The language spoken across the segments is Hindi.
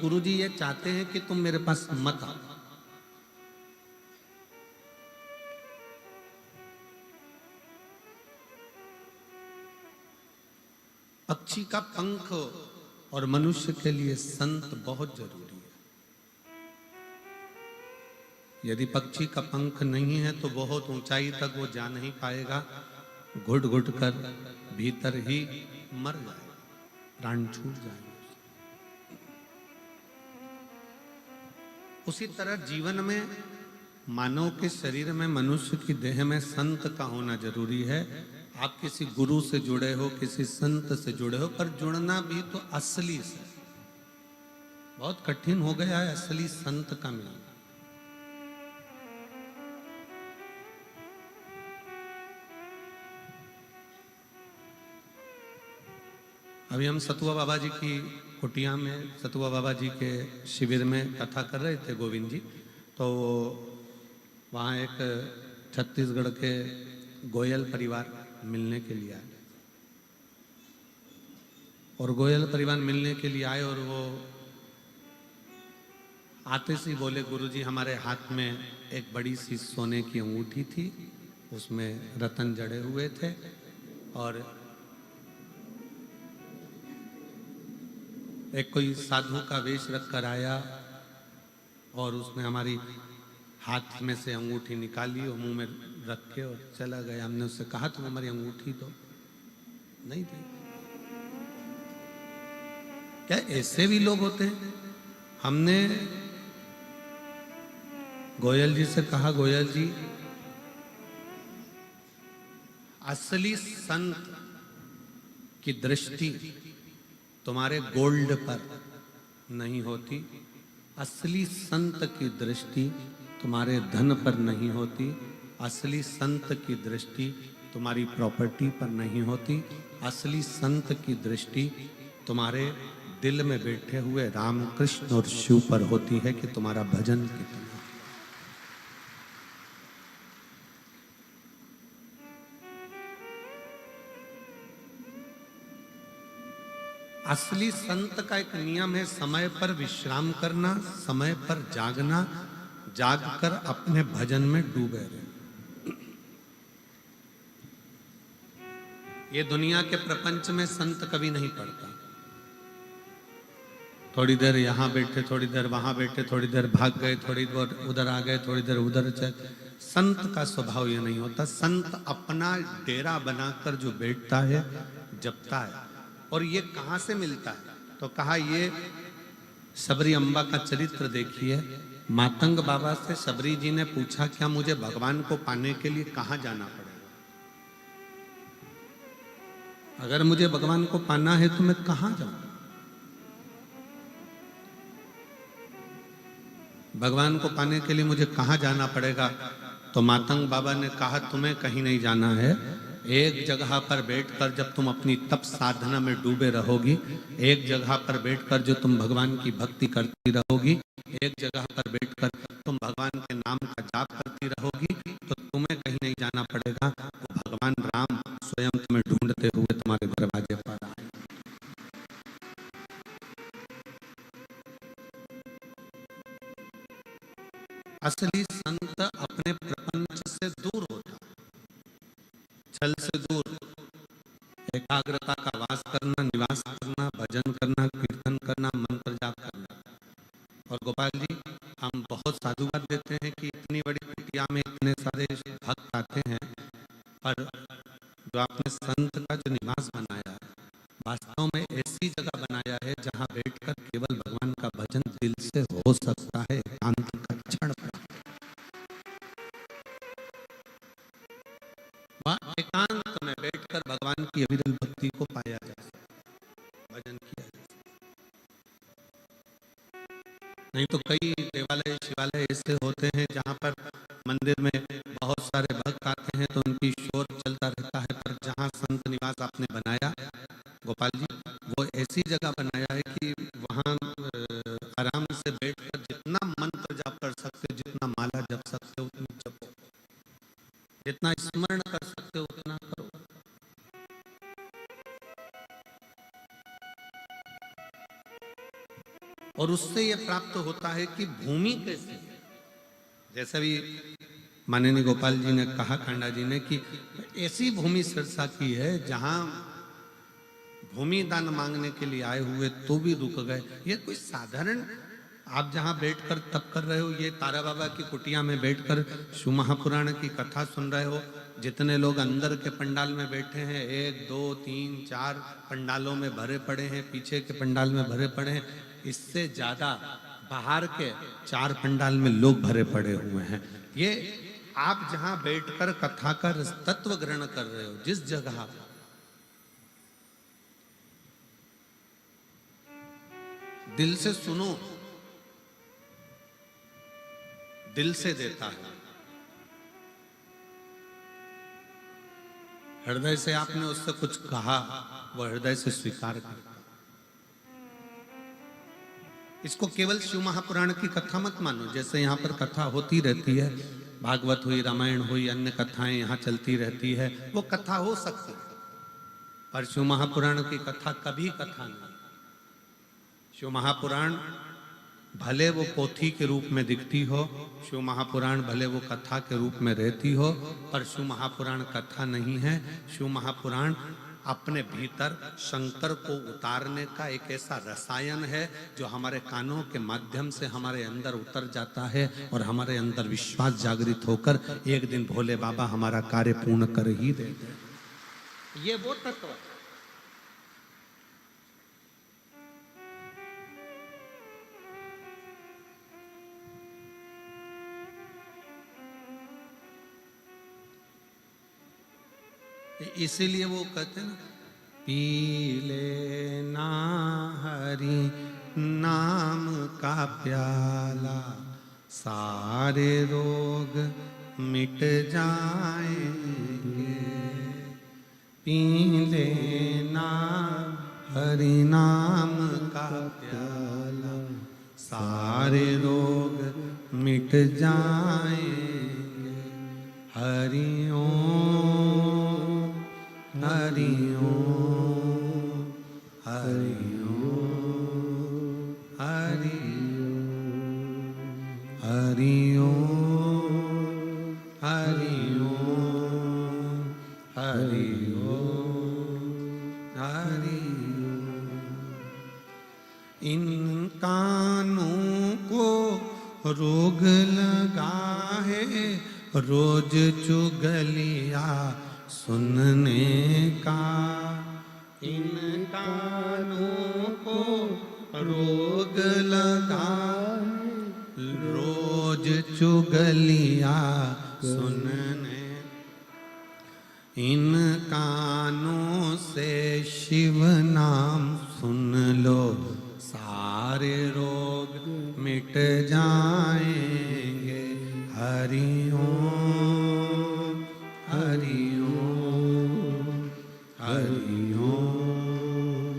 गुरुजी ये चाहते हैं कि तुम मेरे पास मत आओ। पक्षी का पंख और मनुष्य के लिए संत बहुत जरूरी है। यदि पक्षी का पंख नहीं है तो बहुत ऊंचाई तक वो जा नहीं पाएगा, घुट घुट कर भीतर ही मर जाएगा, प्राण छूट जाएगा। उसी तरह जीवन में मानव के शरीर में, मनुष्य की देह में संत का होना जरूरी है। आप किसी गुरु से जुड़े हो, किसी संत से जुड़े हो, पर जुड़ना भी तो असली से। बहुत कठिन हो गया है असली संत का मिलना। अभी हम सतुआ बाबा जी की कुटिया में, सतुआ बाबा जी के शिविर में कथा कर रहे थे गोविंद जी। तो वहाँ एक छत्तीसगढ़ के गोयल परिवार मिलने के लिए आए, और गोयल परिवार मिलने के लिए आए और वो आते से बोले, गुरुजी हमारे हाथ में एक बड़ी सी सोने की अंगूठी थी, उसमें रतन जड़े हुए थे, और एक कोई साधु का वेश रख कर आया और उसने हमारी हाथ में से अंगूठी निकाली और मुंह में रख के और चला गया। हमने उससे कहा तुम हमारी अंगूठी दो, नहीं दी। क्या ऐसे भी लोग होते हैं? हमने गोयल जी से कहा, गोयल जी असली संत की दृष्टि तुम्हारे गोल्ड पर नहीं होती, असली संत की दृष्टि तुम्हारे धन पर नहीं होती, असली संत की दृष्टि तुम्हारी प्रॉपर्टी पर नहीं होती, असली संत की दृष्टि तुम्हारे दिल में बैठे हुए राम कृष्ण और शिव पर होती है कि तुम्हारा भजन कितना। असली संत का एक नियम है, समय पर विश्राम करना, समय पर जागना, जागकर अपने भजन में डूबे रहना। ये दुनिया के प्रपंच में संत कभी नहीं पड़ता। थोड़ी देर यहाँ बैठे, थोड़ी देर वहां बैठे, थोड़ी देर भाग गए, थोड़ी देर उधर आ गए, थोड़ी देर उधर चले। संत का स्वभाव ये नहीं होता। संत अपना डेरा बनाकर जो बैठता है, जपता है। और ये कहां से मिलता है? तो कहा ये शबरी अम्बा का चरित्र देखिए। मातंग बाबा से शबरी जी ने पूछा, क्या मुझे भगवान को पाने के लिए कहां जाना पड़ेगा? अगर मुझे भगवान को पाना है तो मैं कहां जाऊं? भगवान को पाने के लिए मुझे कहां जाना पड़ेगा? तो मातंग बाबा ने कहा, तुम्हें कहीं नहीं जाना है। एक जगह पर बैठकर जब तुम अपनी तप साधना में डूबे रहोगी, एक जगह पर बैठकर जो तुम भगवान की भक्ति करती रहोगी, एक जगह पर बैठकर तुम भगवान के नाम का जाप करती रहोगी, तो तुम्हें कहीं नहीं जाना पड़ेगा। वो भगवान राम स्वयं तुम्हें ढूंढते हुए तुम्हारे दरवाजे पर आए। असली संत अपने प्रपंच से दूर होता है, छल से दूर, एकाग्रता का वास करना, निवास करना, भजन करना, कीर्तन करना, मंत्र जाप करना। और गोपाल जी, हम बहुत साधुवाद देते हैं कि इतनी बड़ी कुटिया में इतने सारे भक्त आते हैं, पर जो आपने संत का जो निवास बनाया है, वास्तव में ऐसी जगह बनाया है जहां बैठकर केवल भगवान का भजन दिल से हो सकता है, एकांत का क्षण पर। वहां एकांत में बैठकर भगवान की अविरल भक्ति को पाया जा सकता, भजन किया जा सकता। नहीं तो कई देवालय शिवालय ऐसे होते हैं जहां पर मंदिर में बहुत सारे भक्त आते हैं तो उनकी शोर चलता रहता है, पर जहां संत निवास आपने बनाया गोपाल जी, वो ऐसी जगह बनाया है कि वहां आराम से बैठकर जितना मंत्र जाप कर सकते हो, जितना माला जप सकते हो उतना जपो, जितना स्मरण कर सकते हो उतना करो। और उससे ये प्राप्त होता है कि भूमि कैसी है। जैसे भी माननीय गोपाल जी ने कहा, कांडा जी ने, कि ऐसी भूमि सिरसा की है जहां भूमि दान मांगने के लिए आए हुए तो भी रुक गए। ये कोई साधारण, आप जहां बैठकर तप कर रहे हो, ये तारा बाबा की कुटिया में बैठकर शिव महापुराण की कथा सुन रहे हो, जितने लोग अंदर के पंडाल में बैठे हैं, 1 2 3 4 पंडालों में भरे पड़े हैं, पीछे के पंडाल में भरे पड़े हैं, इससे ज्यादा बाहर के 4 पंडाल में लोग भरे पड़े हुए हैं। ये आप जहां बैठकर कथा का तत्व ग्रहण कर रहे हो, जिस जगह दिल से सुनो, दिल से देता है, हृदय से आपने उससे कुछ कहा, वह हृदय से स्वीकार करता। इसको केवल शिव महापुराण की कथा मत मानो। जैसे यहाँ पर कथा होती रहती है, भागवत हुई, रामायण हुई, अन्य कथाएं यहाँ चलती रहती है, वो कथा हो सकती है, पर शिव महापुराण की कथा कभी कथा नहीं। शिव महापुराण भले वो पोथी के रूप में दिखती हो, शिव महापुराण भले वो कथा के रूप में रहती हो, पर शिव महापुराण कथा नहीं है। शिव महापुराण अपने भीतर शंकर को उतारने का एक ऐसा रसायन है जो हमारे कानों के माध्यम से हमारे अंदर उतर जाता है और हमारे अंदर विश्वास जागृत होकर एक दिन भोले बाबा हमारा कार्य पूर्ण कर ही देते हैं। ये वो तत्व है। इसीलिए वो कहते हैं ना, पी लेना हरि नाम का प्याला, सारे रोग मिट जाएंगे। पी लेना हरि नाम का प्याला, सारे रोग मिट जाएंगे। हरि ओम हरि ओम हरि ओम हरि ओम हरि ओम हरि ओम हरि ओम हरि ओम। इन कानों को रोग लगा है रोज चुगलिया सुनने का। इन कानों को रोग लगा रोज चुगलिया सुनने। इन कानों से शिव नाम सुन लो, सारे रोग मिट जाएंगे। हरि ओम हरि ओम हरि ओम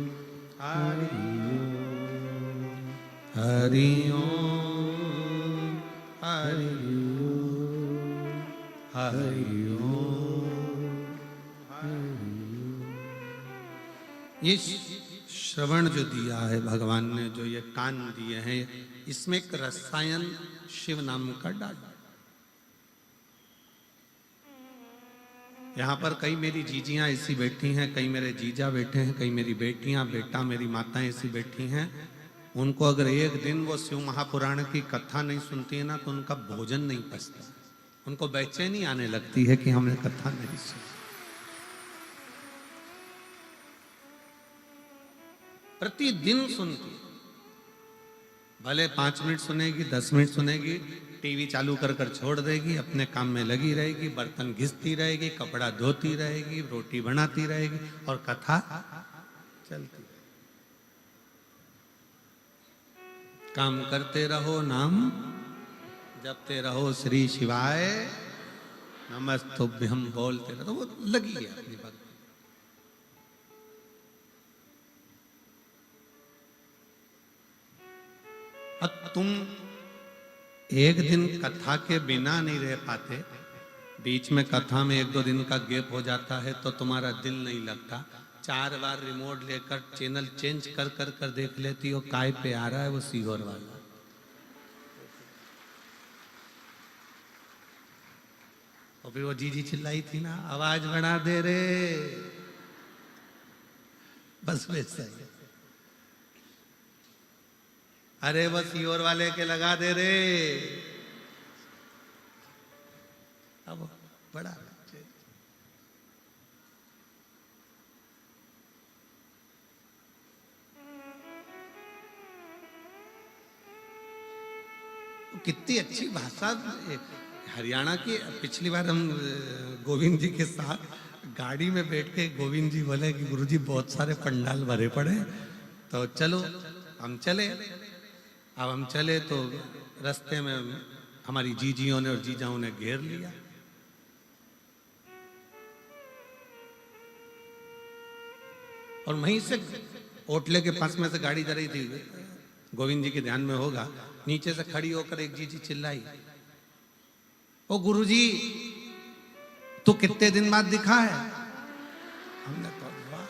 हरि ओम हरि ओम हरि ओम हरि ओम। ये श्रवण जो दिया है भगवान ने, जो ये कान दिए हैं, इसमें एक रसायन शिव नाम का डाल। यहाँ पर कई मेरी जीजियाँ ऐसी बैठी हैं, कई मेरे जीजा बैठे हैं, कई मेरी बेटियाँ बेटा मेरी माताएं ऐसी बैठी हैं। उनको अगर एक दिन वो शिव महापुराण की कथा नहीं सुनती है ना, तो उनका भोजन नहीं पचता। उनको बेचैनी आने लगती है कि हमने कथा नहीं सुनी। प्रतिदिन सुनती, भले 5 मिनट सुनेगी, 10 मिनट सुनेगी, टीवी चालू कर कर छोड़ देगी, अपने काम में लगी रहेगी, बर्तन घिसती रहेगी, कपड़ा धोती रहेगी, रोटी बनाती रहेगी और कथा चलती। काम करते रहो, नाम जपते रहो, श्री शिवाय नमस्तुभ्यम बोलते रहो, तो वो लगी है अपनी भक्ति। अब तुम एक दिन कथा के बिना नहीं रह पाते, बीच में कथा में 1-2 दिन का गैप हो जाता है तो तुम्हारा दिल नहीं लगता। 4 बार रिमोट लेकर चैनल चेंज कर कर कर देख लेती हो काय पे आ रहा है वो सीहोर वाला। और फिर वो जीजी चिल्लाई थी ना, आवाज बढ़ा दे रे, बस वैसा ही। अरे बस सीहोर वाले के लगा दे रे, अब बड़ा कितनी अच्छी भाषा। हरियाणा की, पिछली बार हम गोविंद जी के साथ गाड़ी में बैठ के गोविंद जी बोले कि गुरुजी बहुत सारे पंडाल भरे पड़े, तो चलो हम चले। अब हम चले तो रास्ते में हमारी जीजियों ने और जीजाओं ने घेर लिया। और वहीं से होटले के पास में से गाड़ी जा रही थी, गोविंद जी के ध्यान में होगा, नीचे से खड़ी होकर एक जीजी चिल्लाई, ओ गुरुजी तू कितने दिन बाद दिखा है। हमने तो वाह,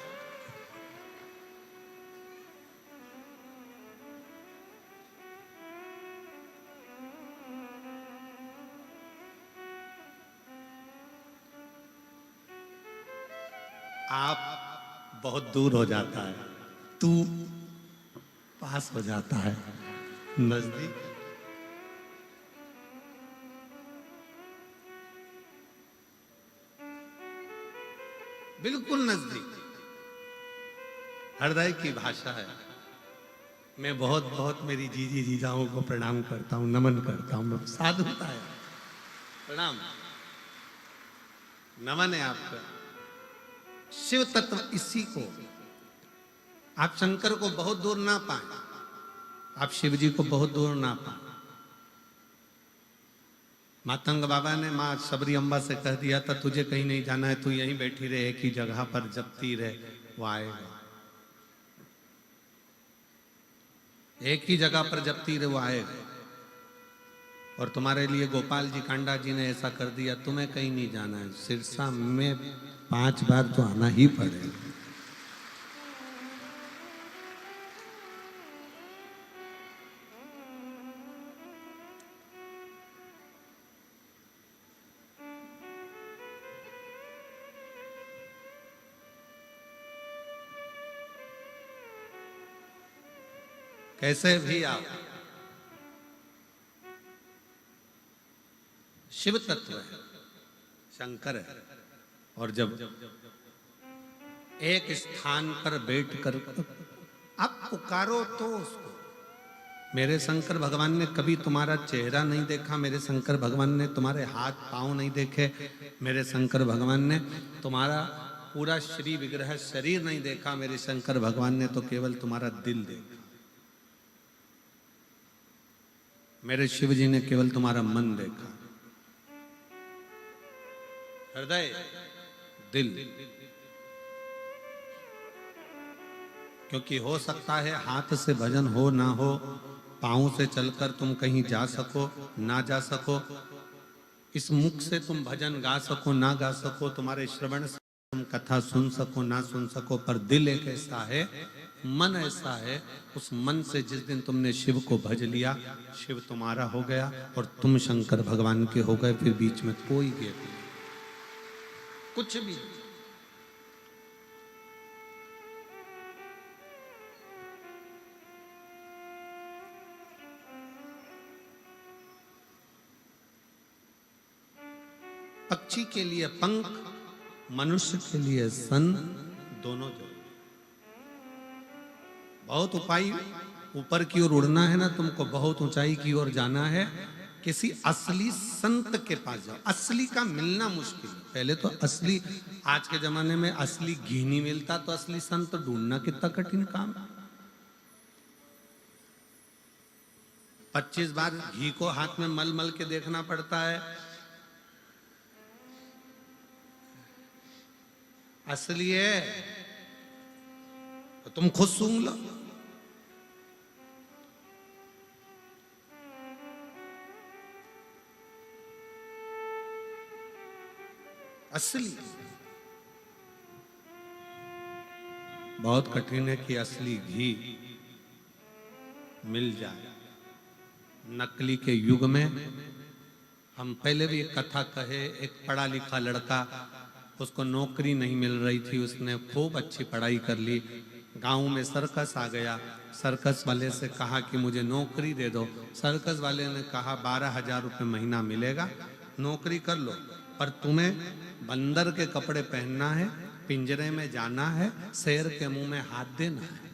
आप बहुत दूर हो जाता है, तू पास हो जाता है, नजदीक। बिल्कुल नजदीक, हृदय की भाषा है। मैं बहुत बहुत मेरी जीजी जीजाओं को प्रणाम करता हूं, नमन करता हूं। साधुता है, प्रणाम, नमन है आपका। शिव तत्व इसी को, आप शंकर को बहुत दूर ना पाए, आप शिव जी को बहुत दूर ना पाए। मातंग बाबा ने माँ शबरी अम्बा से कह दिया था, तुझे कहीं नहीं जाना है, तू यहीं बैठी रहे, एक ही जगह पर जपती रहे, वो आएगा। एक ही जगह पर जपती रहे, वो आएगा। और तुम्हारे लिए गोपाल जी कांडा जी ने ऐसा कर दिया, तुम्हें कहीं नहीं जाना है, सिरसा में 5 बार तो आना ही पड़ेगा। कैसे भी आप, शिव तत्व है, शंकर है। और जब एक स्थान पर बैठकर आप पुकारो तो उसको, मेरे शंकर भगवान ने कभी तुम्हारा चेहरा नहीं देखा, मेरे शंकर भगवान ने तुम्हारे हाथ पांव नहीं देखे, मेरे शंकर भगवान ने तुम्हारा पूरा श्री विग्रह शरीर नहीं देखा, मेरे शंकर भगवान ने तो केवल तुम्हारा दिल देखा। मेरे शिव जी ने केवल तुम्हारा मन देखा, हृदय, दिल। क्योंकि हो सकता है हाथ से भजन हो ना हो, पांव से चलकर तुम कहीं जा सको ना जा सको, इस मुख से तुम भजन गा सको ना गा सको, तुम्हारे श्रवण से तुम कथा सुन सको ना सुन सको, पर दिल एक ऐसा है, मन ऐसा है, उस मन से जिस दिन तुमने शिव को भज लिया, शिव तुम्हारा हो गया और तुम शंकर भगवान के हो गए। फिर बीच में कोई गैप नहीं, कुछ भी। पक्षी के लिए पंख, मनुष्य के लिए सन, दोनों जरूरी। बहुत उपाय, ऊपर की ओर उड़ना है ना तुमको, बहुत ऊंचाई की ओर जाना है, किसी असली संत के पास जाओ। असली का मिलना मुश्किल है, पहले तो असली, आज के जमाने में असली घी नहीं मिलता तो असली संत ढूंढना कितना कठिन काम है। 25 बार घी को हाथ में मल मल के देखना पड़ता है। असली है तो तुम खुद सूंघ लो। असली बहुत कठिन है कि असली घी मिल जाए। नकली के युग में हम पहले भी एक कथा कहे, एक पढ़ा लिखा लड़का, उसको नौकरी नहीं मिल रही थी, उसने खूब अच्छी पढ़ाई कर ली, गांव में सर्कस आ गया, सर्कस वाले से कहा कि मुझे नौकरी दे दो। सर्कस वाले ने कहा 12,000 रुपये महीना मिलेगा, नौकरी कर लो, पर तुम्हें बंदर के कपड़े पहनना है, पिंजरे में जाना है, शेर के मुंह में हाथ देना है।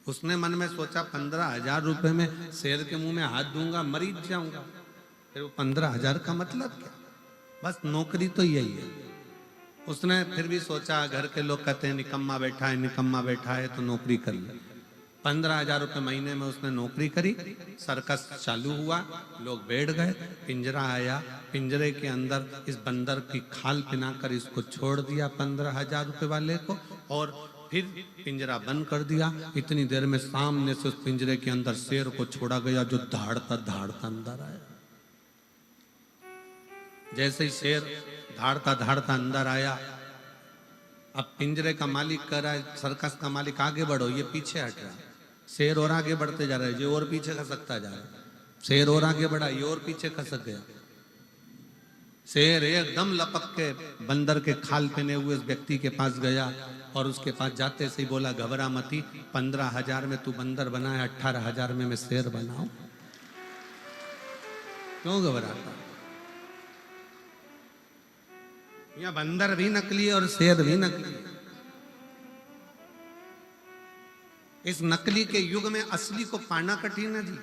उसने मन में सोचा 15,000 रुपये में शेर के मुंह में हाथ दूंगा, मरीज जाऊंगा, फिर वो 15,000 का मतलब क्या, बस नौकरी तो यही है। उसने फिर भी सोचा, घर के लोग कहते हैं निकम्मा बैठा है, निकम्मा बैठा है, तो नौकरी कर ली। 15,000 रुपये महीने में उसने नौकरी करी, सर्कस चालू हुआ, लोग बैठ गए, पिंजरा आया, पिंजरे के अंदर इस बंदर की खाल पिनाकर इसको छोड़ दिया 15,000 रुपये वाले को, और फिर पिंजरा बंद कर दिया। इतनी देर में सामने से उस पिंजरे के अंदर शेर को छोड़ा गया, जो दहाड़ता दहाड़ता अंदर आया। जैसे ही शेर धाड़ता धाड़ता अंदर आया, अब पिंजरे का मालिक कह रहा है, सर्कस का मालिक आगे बढ़ो, ये पीछे हट रहा है। शेर और आगे बढ़ते जा रहा है, ये और पीछे खसकता जा रहा है। शेर और आगे बढ़ा, ये और पीछे खसक गया। शेर एकदम लपक के बंदर के खाल पहने हुए उस व्यक्ति के पास गया, और उसके पास जाते से ही बोला, घबरा मती, 15,000 में तू बंदर बना है, 18,000 में मैं शेर बनाऊं, क्यों घबराता? यहाँ बंदर भी नकली है और शेर भी नकली है। इस नकली के युग में असली को पाना कठिन है जी।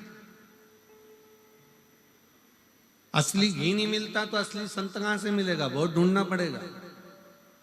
असली घी नहीं मिलता तो असली संत कहां से मिलेगा, बहुत ढूंढना पड़ेगा।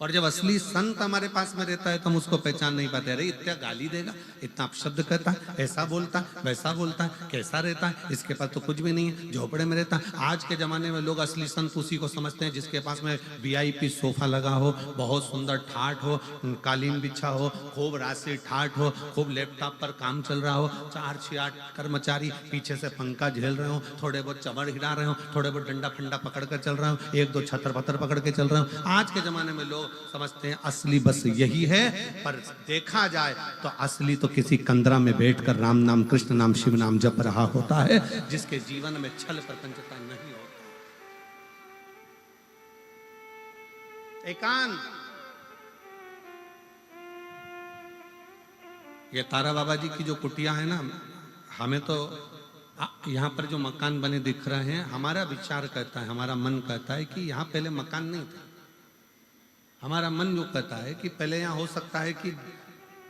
और जब असली संत हमारे पास में रहता है तो हम उसको पहचान नहीं पाते। अरे इतना गाली देगा, इतना अपशब्द कहता है, ऐसा बोलता है, वैसा बोलता है, कैसा रहता है, इसके पास तो कुछ भी नहीं है, झोपड़े में रहता है। आज के जमाने में लोग असली संत उसी को समझते हैं जिसके पास में VIP सोफा लगा हो, बहुत सुंदर ठाठ हो, कालीन बिछा हो, खूब राशि ठाठ हो, खूब लैपटॉप पर काम चल रहा हो, 4-6-8 कर्मचारी पीछे से पंखा झेल रहे हो, थोड़े बहुत चमड़ हिला रहे हो, थोड़े बहुत डंडा फंडा पकड़ कर चल रहे हो, 1-2 छतर पत्थर पकड़ के चल रहे हो। आज के जमाने में लोग समझते हैं असली बस यही है, पर देखा जाए तो असली तो किसी कंदरा में बैठकर राम नाम, कृष्ण नाम, शिव नाम जप रहा होता है, जिसके जीवन में छल प्रपंचता नहीं होता। एकांत। ये तारा बाबा जी की जो कुटिया है ना, हमें तो यहाँ पर जो मकान बने दिख रहे हैं, हमारा विचार कहता है, हमारा मन कहता है कि यहाँ पहले मकान नहीं था। हमारा मन जो कहता है कि पहले यहाँ हो सकता है कि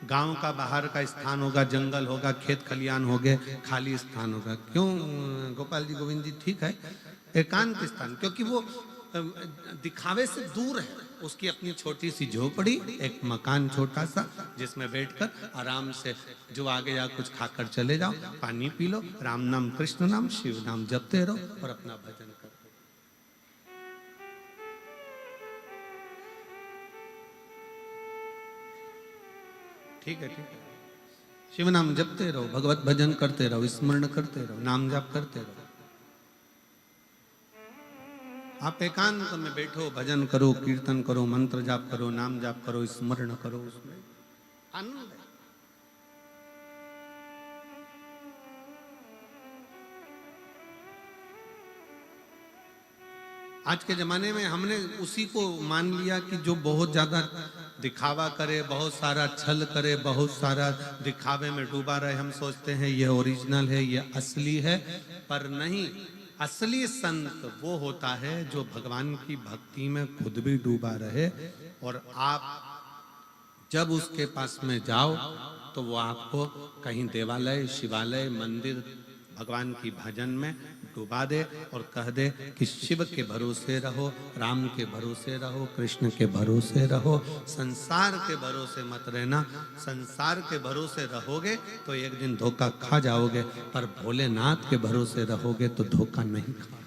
गांव का बाहर का स्थान होगा, जंगल होगा, खेत खलियान हो गए, खाली स्थान होगा। क्यों गोपाल जी, गोविंद जी, ठीक है, एकांत स्थान, क्योंकि वो दिखावे से दूर है। उसकी अपनी छोटी सी झोपड़ी, एक मकान छोटा सा, जिसमें बैठकर आराम से जो आगे या कुछ खाकर चले जाओ, पानी पी लो, राम नाम, कृष्ण नाम, शिव नाम जपते रहो और अपना भजन करो। ठीक है, ठीक है, शिव नाम जपते रहो, भगवत भजन करते रहो, स्मरण करते रहो, नाम जाप करते रहो। आप एकांत में बैठो, भजन करो, कीर्तन करो, मंत्र जाप करो, नाम जाप करो, स्मरण करो, उसमें आनंद है। आज के जमाने में हमने उसी को मान लिया कि जो बहुत ज्यादा दिखावा करे, बहुत सारा छल करे, बहुत सारा दिखावे में डूबा रहे, हम सोचते हैं ये ओरिजिनल है, ये असली है। पर नहीं, असली संत वो होता है जो भगवान की भक्ति में खुद भी डूबा रहे, और आप जब उसके पास में जाओ तो वो आपको कहीं देवालय, शिवालय, मंदिर, भगवान की भजन में डुबा दे और कह दे कि शिव के भरोसे रहो, राम के भरोसे रहो, कृष्ण के भरोसे रहो, संसार के भरोसे मत रहना। संसार के भरोसे रहोगे तो एक दिन धोखा खा जाओगे, पर भोलेनाथ के भरोसे रहोगे तो धोखा नहीं खा।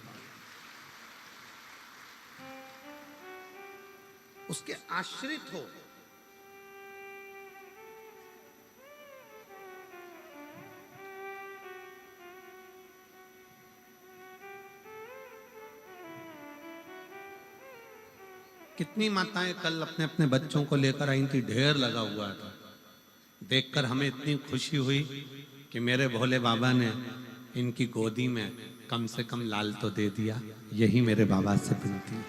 उसके आश्रित हो। कितनी माताएं कल अपने अपने बच्चों को लेकर आई थी, ढेर लगा हुआ था। देखकर हमें इतनी खुशी हुई कि मेरे भोले बाबा ने इनकी गोदी में कम से कम लाल तो दे दिया। यही मेरे बाबा से विनती है।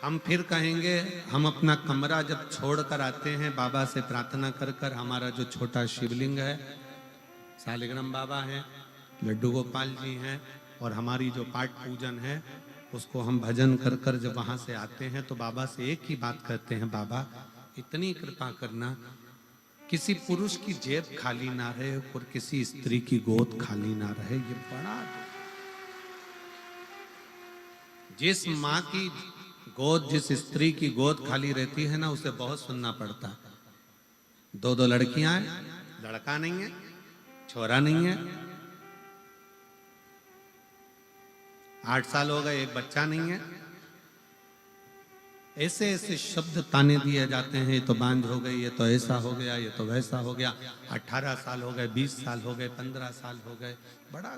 हम फिर कहेंगे, हम अपना कमरा जब छोड़कर आते हैं बाबा से प्रार्थना कर कर, हमारा जो छोटा शिवलिंग है, सालिग्राम बाबा हैं, लड्डू गोपाल जी हैं, और हमारी जो पाठ पूजन है उसको हम भजन कर कर जब वहां से आते हैं तो बाबा से एक ही बात कहते हैं, बाबा इतनी कृपा करना किसी पुरुष की जेब खाली ना रहे और किसी स्त्री की गोद खाली ना रहे। ये बड़ा, जिस माँ की गोद, जिस स्त्री की गोद खाली रहती है ना, उसे बहुत सुनना पड़ता है। दो दो लड़कियां हैं, लड़का नहीं है, छोरा नहीं है, 8 साल हो गए, एक बच्चा नहीं है। ऐसे ऐसे शब्द ताने दिए जाते हैं, ये तो बांझ हो गई, ये तो ऐसा हो गया, ये तो वैसा हो गया। 18 साल हो गए, 20 साल हो गए, 15 साल हो गए। बड़ा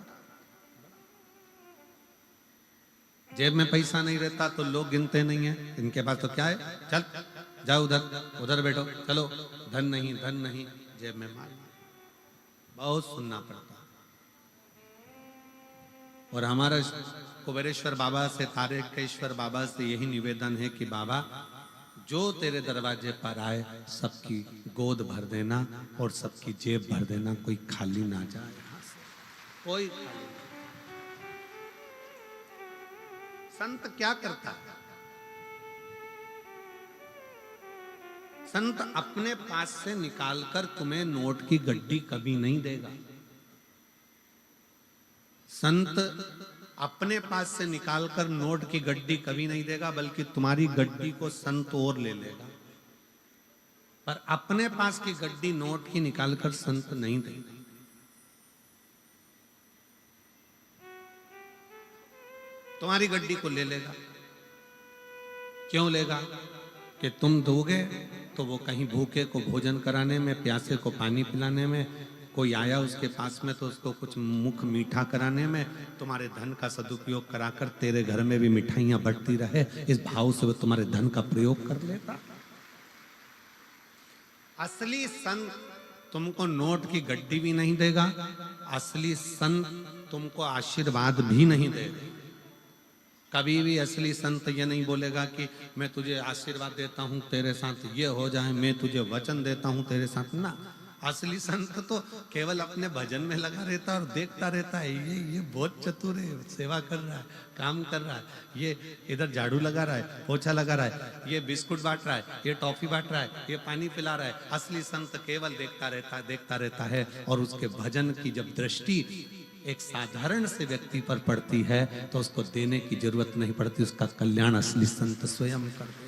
जेब में पैसा नहीं रहता तो लोग गिनते नहीं है, इनके पास तो क्या है, चल जाओ उधर, उधर बैठो, चलो, धन नहीं, धन नहीं, जेब में माल। बहुत सुनना पड़ता। और हमारा कुबेरेश्वर बाबा से, तारकेश्वर बाबा से यही निवेदन है कि बाबा जो तेरे दरवाजे पर आए सबकी गोद भर देना और सबकी जेब भर देना, कोई खाली ना जाए यहां से, कोई खाली। संत क्या करता है? संत अपने पास से निकालकर तुम्हें नोट की गड्डी कभी नहीं देगा। संत अपने पास से निकालकर नोट की गड्डी कभी नहीं देगा, बल्कि तुम्हारी गड्डी को संत और ले लेगा। पर अपने पास की गड्डी नोट की निकालकर संत नहीं देगा। तुम्हारी गड्डी को ले लेगा। क्यों लेगा? कि तुम दोगे तो वो कहीं भूखे को भोजन कराने में, प्यासे को पानी पिलाने में, कोई आया उसके पास में तो उसको कुछ मुख मीठा कराने में, तुम्हारे धन का सदुपयोग कराकर तेरे घर में भी मिठाइयां बढ़ती रहे, इस भाव से वो तुम्हारे धन का प्रयोग कर लेता। असली संत तुमको नोट की गड्डी भी नहीं देगा, असली संत तुमको आशीर्वाद भी नहीं देगा। कभी भी असली संत ये नहीं बोलेगा कि मैं तुझे आशीर्वाद देता हूं, तेरे साथ ये हो जाए, मैं तुझे वचन देता हूं तेरे साथ, ना। असली संत तो केवल अपने भजन में लगा रहता है और देखता रहता है, ये बहुत चतुर है, सेवा कर रहा है, काम कर रहा है, ये इधर झाड़ू लगा रहा है, पोछा लगा रहा है, ये बिस्कुट बांट रहा है, ये टॉफी बांट रहा है, ये पानी पिला रहा है। असली संत केवल देखता रहता है। और उसके भजन की जब दृष्टि एक साधारण से व्यक्ति पर पड़ती है तो उसको देने की जरूरत नहीं पड़ती, उसका कल्याण असली संत स्वयं कर देता।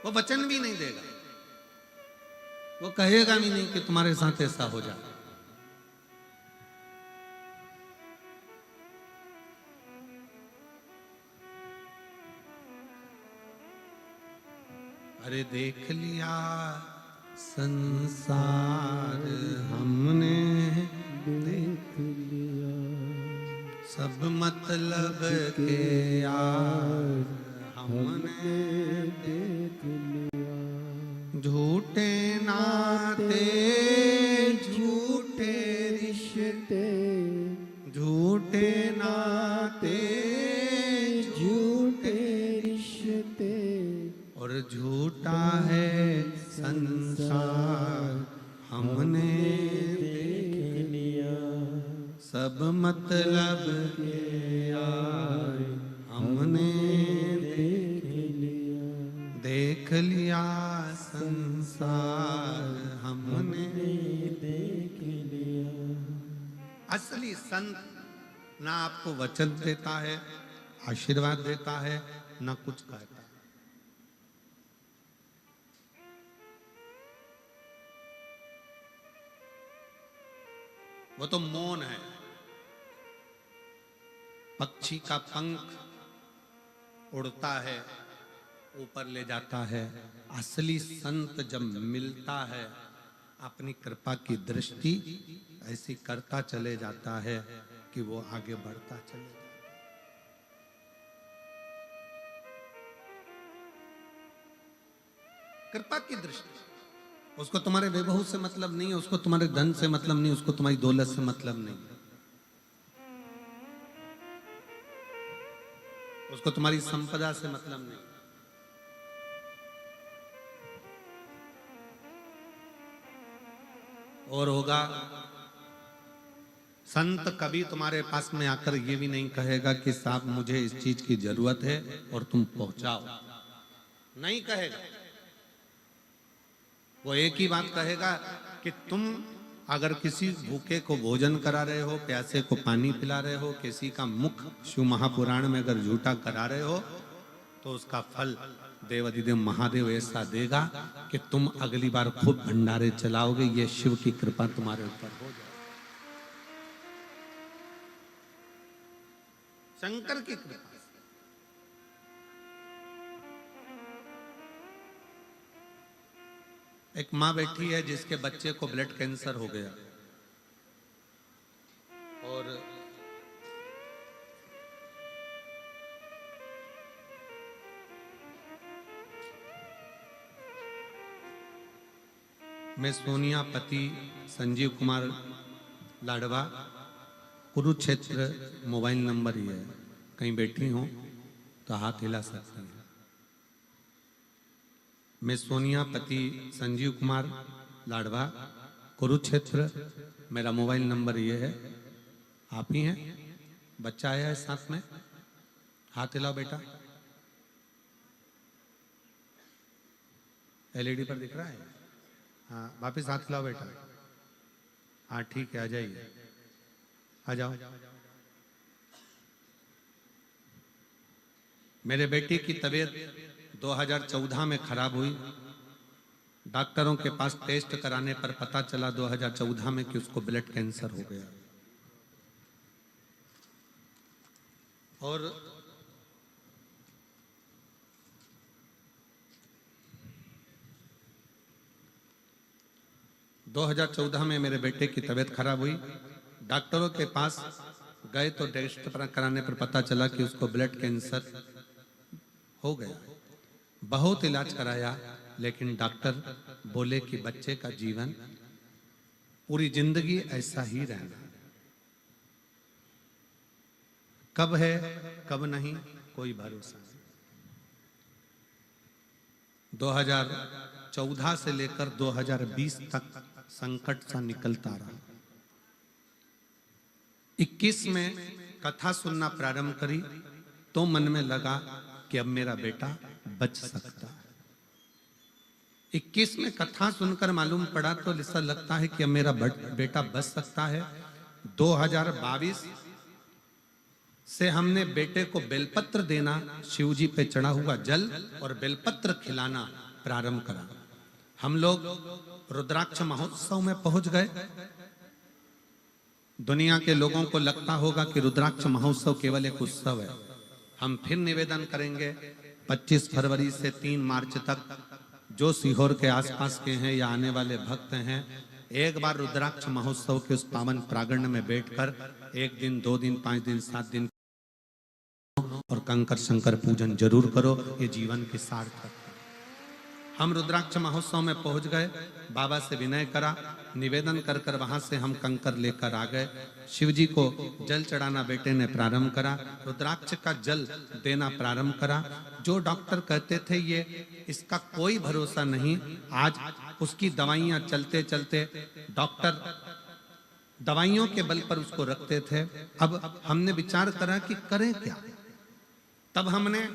वो वचन भी नहीं देगा, वो कहेगा भी नहीं कि तुम्हारे साथ ऐसा हो जाए। अरे देख लिया संसार हमने, देख लिया सब मतलब के यार हमने, देख लिया झूठे नाते, झूठे रिश्ते, झूठे नाते, झूठे रिश्ते, और झूठा है संसार हमने देख लिया, सब मतलब के यार हमने देख लिया, देख लिया संसार हमने देख लिया। असली संत ना आपको वचन देता है, आशीर्वाद देता है, ना कुछ कहता है। वो तो मौन है, पक्षी का पंख उड़ता है, ऊपर ले जाता है। असली संत जब मिलता है, अपनी कृपा की दृष्टि ऐसी करता चले जाता है कि वो आगे बढ़ता चले जाए। कृपा की दृष्टि, उसको तुम्हारे वैभव से मतलब नहीं है, उसको तुम्हारे धन से मतलब नहीं, उसको तुम्हारी दौलत से मतलब नहीं है, उसको तुम्हारी संपदा से मतलब नहीं। और होगा, संत कभी तुम्हारे पास में आकर ये भी नहीं कहेगा कि साहब मुझे इस चीज की जरूरत है और तुम पहुंचाओ, नहीं कहेगा। वो एक ही बात कहेगा कि तुम अगर किसी भूखे को भोजन करा रहे हो, प्यासे को पानी पिला रहे हो, किसी का मुख शिव महापुराण में अगर झूठा करा रहे हो, तो उसका फल देवाधिदेव महादेव ऐसा देगा कि तुम अगली बार खूब भंडारे चलाओगे। ये शिव की कृपा तुम्हारे ऊपर हो जाए, शंकर की कृपा। एक माँ बैठी है जिसके बच्चे को ब्लड कैंसर हो गया, और मैं सोनिया पति संजीव कुमार लाडवा, कुरुक्षेत्र मोबाइल नंबर ही है, कहीं बैठी हो तो हाथ हिला सकते हैं। मैं सोनिया पति संजीव कुमार लाडवा, कुरुक्षेत्र, मेरा मोबाइल नंबर ये है। आप ही हैं? बच्चा आया है साथ में, हाथ हिलाओ बेटा। एलईडी पर दिख रहा है? हाँ, वापिस हाथ हिलाओ बेटा। हाँ ठीक है, आ जाइए, आ जाओ। मेरे बेटे की तबीयत 2014 में खराब हुई। डॉक्टरों के पास टेस्ट कराने पर पता चला 2014 में कि उसको ब्लड कैंसर हो गया। और दो 2014 में मेरे बेटे की तबीयत खराब हुई। डॉक्टरों के पास गए तो टेस्ट कराने पर पता चला कि उसको ब्लड कैंसर हो गया। बहुत इलाज कराया, लेकिन डॉक्टर बोले कि बच्चे का जीवन पूरी जिंदगी ऐसा ही रहना, कब है कब नहीं कोई भरोसा नहीं। 2014 से लेकर 2020 तक संकट सा निकलता रहा। 21 में कथा सुनना प्रारंभ करी तो मन में लगा कि अब मेरा बेटा बच सकता है। 21 में कथा सुनकर मालूम पड़ा तो ऐसा लगता है कि अब मेरा बेटा बच सकता है। 2022 से हमने बेटे को बेलपत्र देना, शिवजी पे चढ़ा हुआ जल और बेलपत्र खिलाना प्रारंभ करा। हम लोग रुद्राक्ष महोत्सव में पहुंच गए। दुनिया के लोगों को लगता होगा कि रुद्राक्ष महोत्सव केवल एक उत्सव है। हम फिर निवेदन करेंगे 25 फरवरी से 3 मार्च तक जो सीहोर के आसपास के हैं या आने वाले भक्त हैं, एक बार रुद्राक्ष महोत्सव के उस पावन प्रांगण में बैठकर 1 दिन 2 दिन 5 दिन 7 दिन और कंकर शंकर पूजन जरूर करो। ये जीवन की सार्थक। हम रुद्राक्ष महोत्सव में पहुंच गए, बाबा से विनय करा, निवेदन कर कर वहां से हम कंकर लेकर आ गए। शिवजी को जल चढ़ाना बेटे ने प्रारंभ करा, रुद्राक्ष का जल देना प्रारंभ करा। जो डॉक्टर कहते थे ये इसका कोई भरोसा नहीं, आज उसकी दवाइयां चलते चलते डॉक्टर दवाइयों के बल पर उसको रखते थे। अब हमने विचार करा कि करें क्या। तब हमने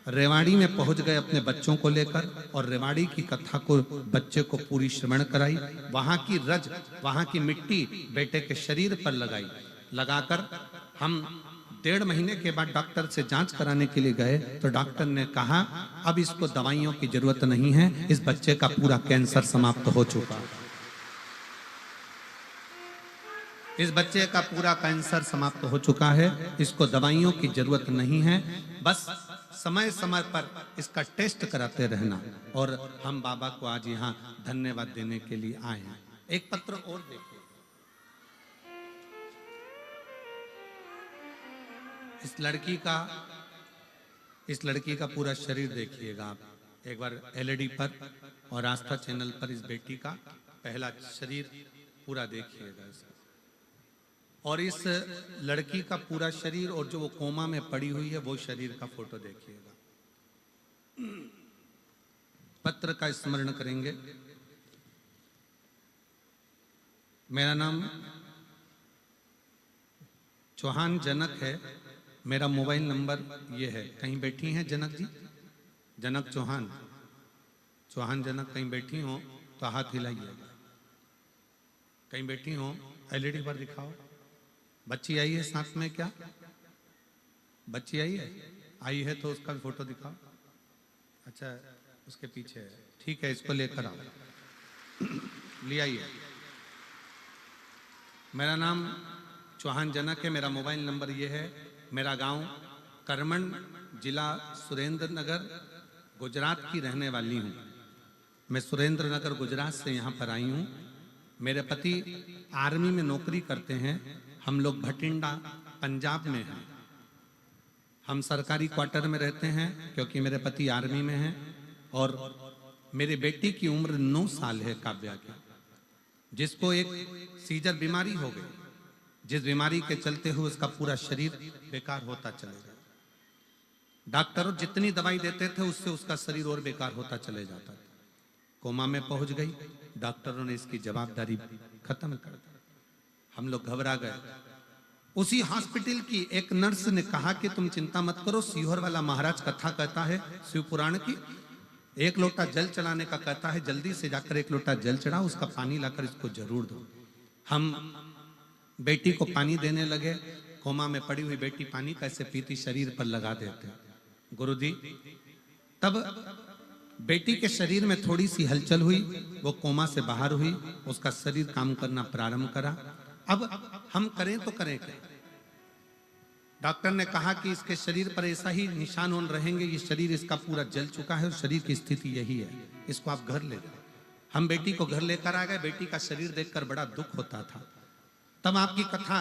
रेवाड़ी में पहुंच गए अपने बच्चों को लेकर और रेवाड़ी की कथा को बच्चे को पूरी श्रवण कराई। वहां की रज, वहां की मिट्टी बेटे के शरीर पर लगाई। लगाकर हम 1.5 महीने के बाद डॉक्टर से जांच कराने के लिए गए तो डॉक्टर ने कहा अब इसको दवाइयों की जरूरत नहीं है, इस बच्चे का पूरा कैंसर समाप्त हो चुका है। इस बच्चे का पूरा कैंसर समाप्त हो चुका है, इसको दवाइयों की जरूरत नहीं है, बस समय समय पर इसका टेस्ट कराते रहना। और हम बाबा को आज यहाँ धन्यवाद देने के लिए आए हैं। एक पत्र और देखिए, इस लड़की का पूरा शरीर देखिएगा आप एक बार एलईडी पर और आस्था चैनल पर। इस बेटी का पहला शरीर पूरा देखिएगा इसका। और इस लड़की का पूरा शरीर और जो वो कोमा में पड़ी हुई है वो शरीर का फोटो देखिएगा। पत्र का स्मरण करेंगे। मेरा नाम चौहान जनक है। मेरा मोबाइल नंबर ये है। कहीं बैठी हैं जनक जी? जनक चौहान, चौहान जनक कहीं बैठी हो तो हाथ हिलाइएगा। कहीं बैठी हो एलईडी पर दिखाओ। बच्ची आई है साथ में क्या? बच्ची आई है तो उसका भी फोटो दिखाओ। अच्छा उसके पीछे है, ठीक है, इसको लेकर आओ, ले आइए। मेरा नाम चौहान जनक है। मेरा मोबाइल नंबर ये है। मेरा गांव करमन, जिला सुरेंद्र नगर, गुजरात की रहने वाली हूँ। मैं सुरेंद्र नगर गुजरात से यहाँ पर आई हूँ। मेरे पति आर्मी में नौकरी करते हैं। हम लोग भटिंडा पंजाब में हैं। हम सरकारी क्वार्टर में रहते हैं क्योंकि मेरे पति आर्मी में हैं। और मेरी बेटी की उम्र 9 साल है, काव्या की, जिसको एक सीजर बीमारी हो गई, जिस बीमारी के चलते हुए उसका पूरा शरीर बेकार होता चले गया। डॉक्टर जितनी दवाई देते थे उससे उसका शरीर और बेकार होता चले जाता था। कोमा में पहुंच गई। डॉक्टरों ने इसकी जवाबदारी खत्म कर दी। हम लोग घबरा गए। उसी हॉस्पिटल की एक नर्स ने कहा कि तुम चिंता मत करो, सीहोर वाला महाराज कथा कहता है शिव पुराण की, 1 लोटा जल चढ़ाने का कहता है, जल्दी से जाकर 1 लोटा जल चढ़ा, उसका पानी लाकर इसको जरूर दो। हम बेटी को पानी देने लगे। कोमा में पड़ी हुई बेटी पानी कैसे पीती, शरीर पर लगा देते। गुरुजी तब बेटी के शरीर में थोड़ी सी हलचल हुई, वो कोमा से बाहर हुई, उसका शरीर काम करना प्रारंभ करा। अब हम करें तो करें क्या? डॉक्टर ने कहा कि इसके शरीर पर ऐसा ही निशान ऑन रहेंगे, ये शरीर इसका पूरा जल चुका है और शरीर की स्थिति यही है, इसको आप घर ले जाओ। हम बेटी को घर लेकर आ गए। बेटी का शरीर देखकर बड़ा दुख होता था। तब आपकी कथा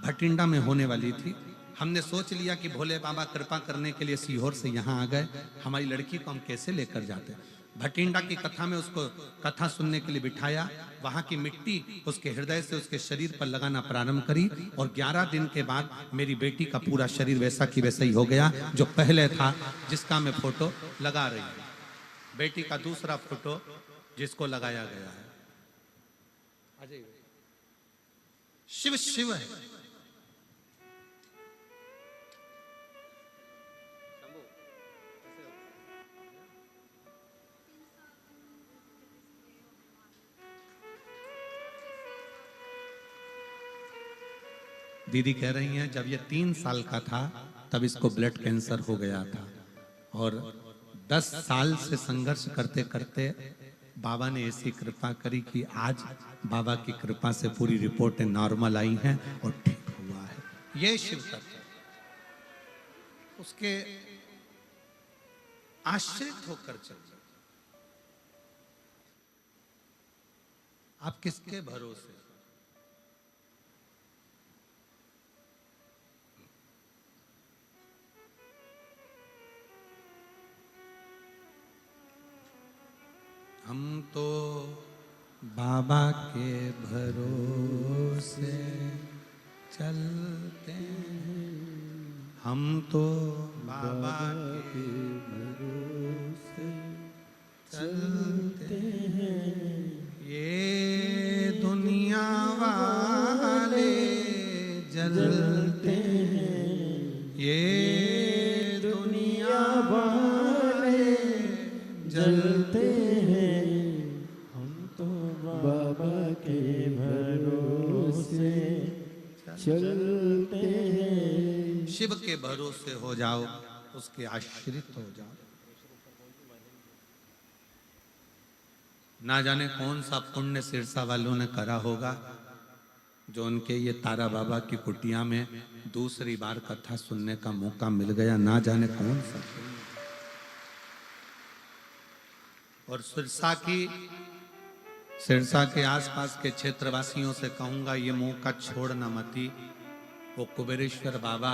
भटिंडा में होने वाली थी। हमने सोच लिया कि भोले बाबा कृपा करने के लिए सीहोर से यहाँ आ गए, हमारी लड़की को हम कैसे लेकर जाते। भटिंडा की कथा में उसको कथा सुनने के लिए बिठाया। वहां की मिट्टी उसके हृदय से उसके शरीर पर लगाना प्रारंभ करी और 11 दिन के बाद मेरी बेटी का पूरा शरीर वैसा की वैसा ही हो गया जो पहले था, जिसका मैं फोटो लगा रही हूँ। बेटी का दूसरा फोटो जिसको लगाया गया है। शिव शिव है। दीदी कह रही हैं जब ये 3 साल का था तब इसको ब्लड कैंसर हो गया था और 10 साल से संघर्ष करते करते बाबा ने ऐसी कृपा करी कि आज बाबा की कृपा से पूरी रिपोर्टें नॉर्मल आई हैं और ठीक हुआ है। ये शिव तत्व उसके आश्रित होकर चल। आप किसके भरोसे? हम तो बाबा के भरोसे चलते हैं। हम तो बाबा के भरोसे चलते हैं। ये दुनिया वाले जलते हैं। ये दुनिया वाले जलते हैं। बाबा के भरोसे चलते हैं। शिव के भरोसे हो जाओ, उसके आश्रित हो जाओ। ना जाने कौन सा पुण्य सिरसा वालों ने करा होगा जो उनके ये तारा बाबा की कुटिया में दूसरी बार कथा सुनने का मौका मिल गया। ना जाने कौन सा। और सिरसा के आसपास के क्षेत्रवासियों से कहूंगा ये मौका छोड़ना मती। वो कुबेरेश्वर बाबा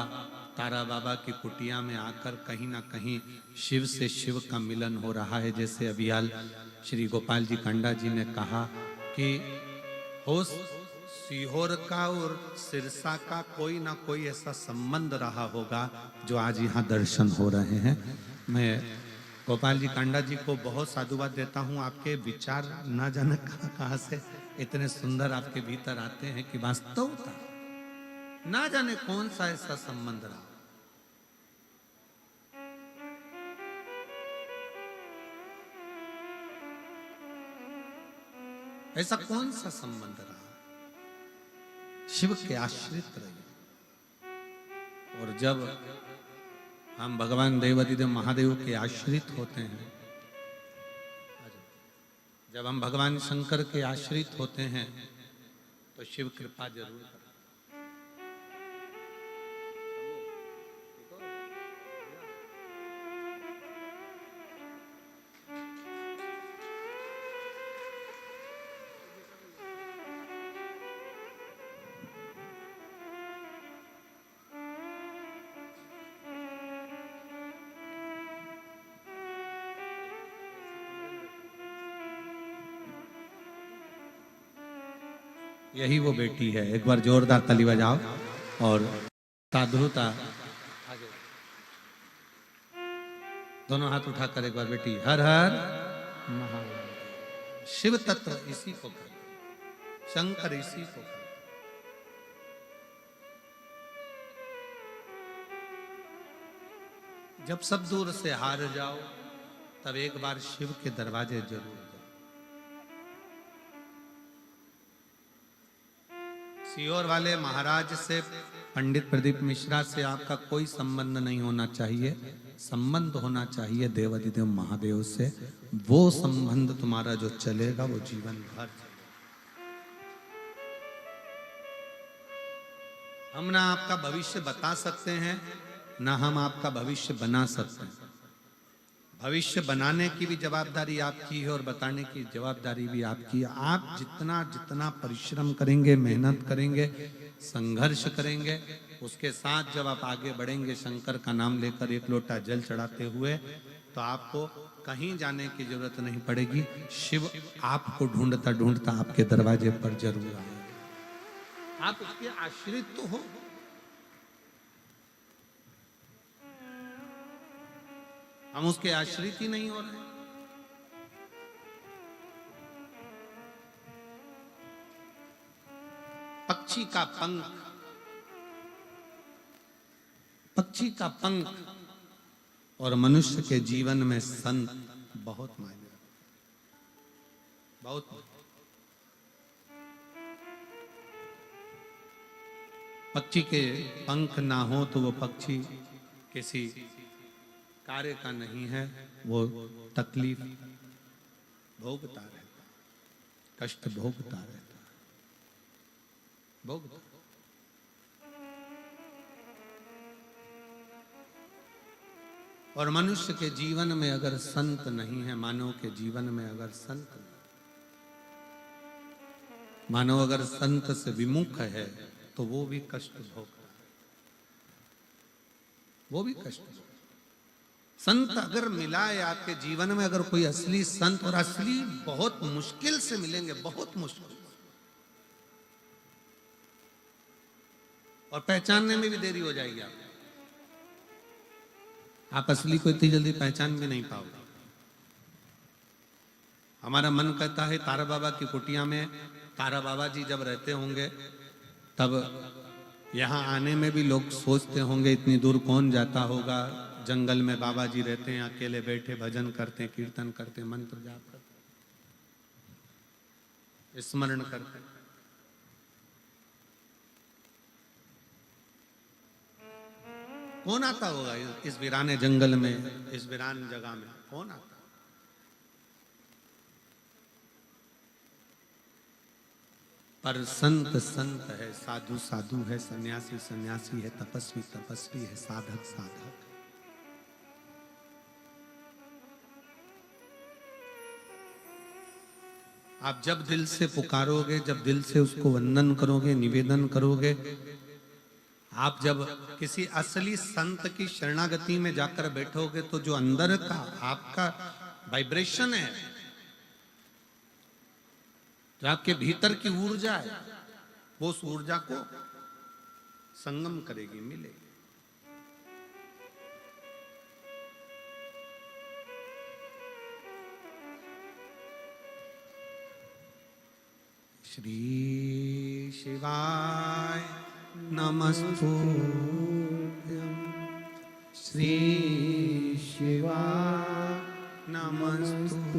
तारा बाबा की कुटिया में आकर कहीं ना कहीं शिव से शिव का मिलन हो रहा है। जैसे अभी हाल श्री गोपाल जी कांडा जी ने कहा कि हो सीहोर का और सिरसा का कोई ना कोई ऐसा संबंध रहा होगा जो आज यहाँ दर्शन हो रहे हैं। मैं गोपाल जी कांडा जी को बहुत साधुवाद देता हूँ। आपके विचार ना जाने कहाँ से इतने सुंदर आपके भीतर आते हैं कि वास्तवता ना जाने कौन सा ऐसा संबंध रहा। ऐसा कौन सा संबंध रहा, शिव के आश्रित रहे। और जब हम भगवान देवाधिदेव महादेव के आश्रित होते हैं, जब हम भगवान शंकर के आश्रित होते हैं तो शिव कृपा जरूर करते। यही वो बेटी है। एक बार जोरदार ताली बजाओ और साधुता दोनों हाथ उठाकर एक बार बेटी हर हर महादेव। शिव तत्व इसी को कहते, शंकर इसी को कहते। जब सब दूर से हार जाओ तब एक बार शिव के दरवाजे जरूर जाओ। सीहोर वाले महाराज से, पंडित प्रदीप मिश्रा से आपका कोई संबंध नहीं होना चाहिए। संबंध होना चाहिए देवाधिदेव महादेव से। वो संबंध तुम्हारा जो चलेगा वो जीवन भर चलेगा। हम ना आपका भविष्य बता सकते हैं, ना हम आपका भविष्य बना सकते हैं। भविष्य बनाने की भी जवाबदारी आपकी है और बताने की जवाबदारी भी आपकी है। आप जितना जितना परिश्रम करेंगे, मेहनत करेंगे, संघर्ष करेंगे, उसके साथ जब आप आगे बढ़ेंगे शंकर का नाम लेकर एक लोटा जल चढ़ाते हुए, तो आपको कहीं जाने की जरूरत नहीं पड़ेगी। शिव आपको ढूंढता ढूंढता आपके दरवाजे पर जरूर आएगा। आप उसके आश्रित तो हो। हम उसके आश्रित ही नहीं हो रहे। पक्षी का पंख, पक्षी का पंख और मनुष्य के जीवन में संत बहुत मायने रखते, बहुत। पक्षी के पंख ना हो तो वो पक्षी किसी कार्य का नहीं है। वो तकलीफ भोगता रहता, कष्ट भोगता रहता, भोगता। और मनुष्य के जीवन में अगर संत नहीं है, मानव के जीवन में अगर संत नहीं, मानव अगर संत से विमुख है तो वो भी कष्ट भोगता है, वो भी कष्ट भोगता। संत अगर मिला है आपके जीवन में, अगर कोई असली संत, और असली बहुत मुश्किल से मिलेंगे, बहुत मुश्किल, और पहचानने में भी देरी हो जाएगी। आप असली को इतनी जल्दी पहचान भी नहीं पाओगे। हमारा मन कहता है तारा बाबा की कुटिया में तारा बाबा जी जब रहते होंगे तब यहाँ आने में भी लोग सोचते होंगे इतनी दूर कौन जाता होगा। जंगल में बाबा जी रहते हैं, अकेले बैठे भजन करते हैं, कीर्तन करते हैं, मंत्र जाप करते हैं, स्मरण करते हैं। कौन आता होगा इस वीराने जंगल में, इस वीरान जगह में कौन आता? पर संत संत है, साधु साधु है, सन्यासी सन्यासी है, तपस्वी तपस्वी है, साधक साधक। आप जब दिल से पुकारोगे, जब दिल से उसको वंदन करोगे, निवेदन करोगे, आप जब किसी असली संत की शरणागति में जाकर बैठोगे तो जो अंदर का आपका वाइब्रेशन है, जो आपके भीतर की ऊर्जा है, वो उस ऊर्जा को संगम करेगी, मिलेगी। श्री शिवाय नमस्तुभ्यं। श्री शिवाय नमस्तुभ्यं।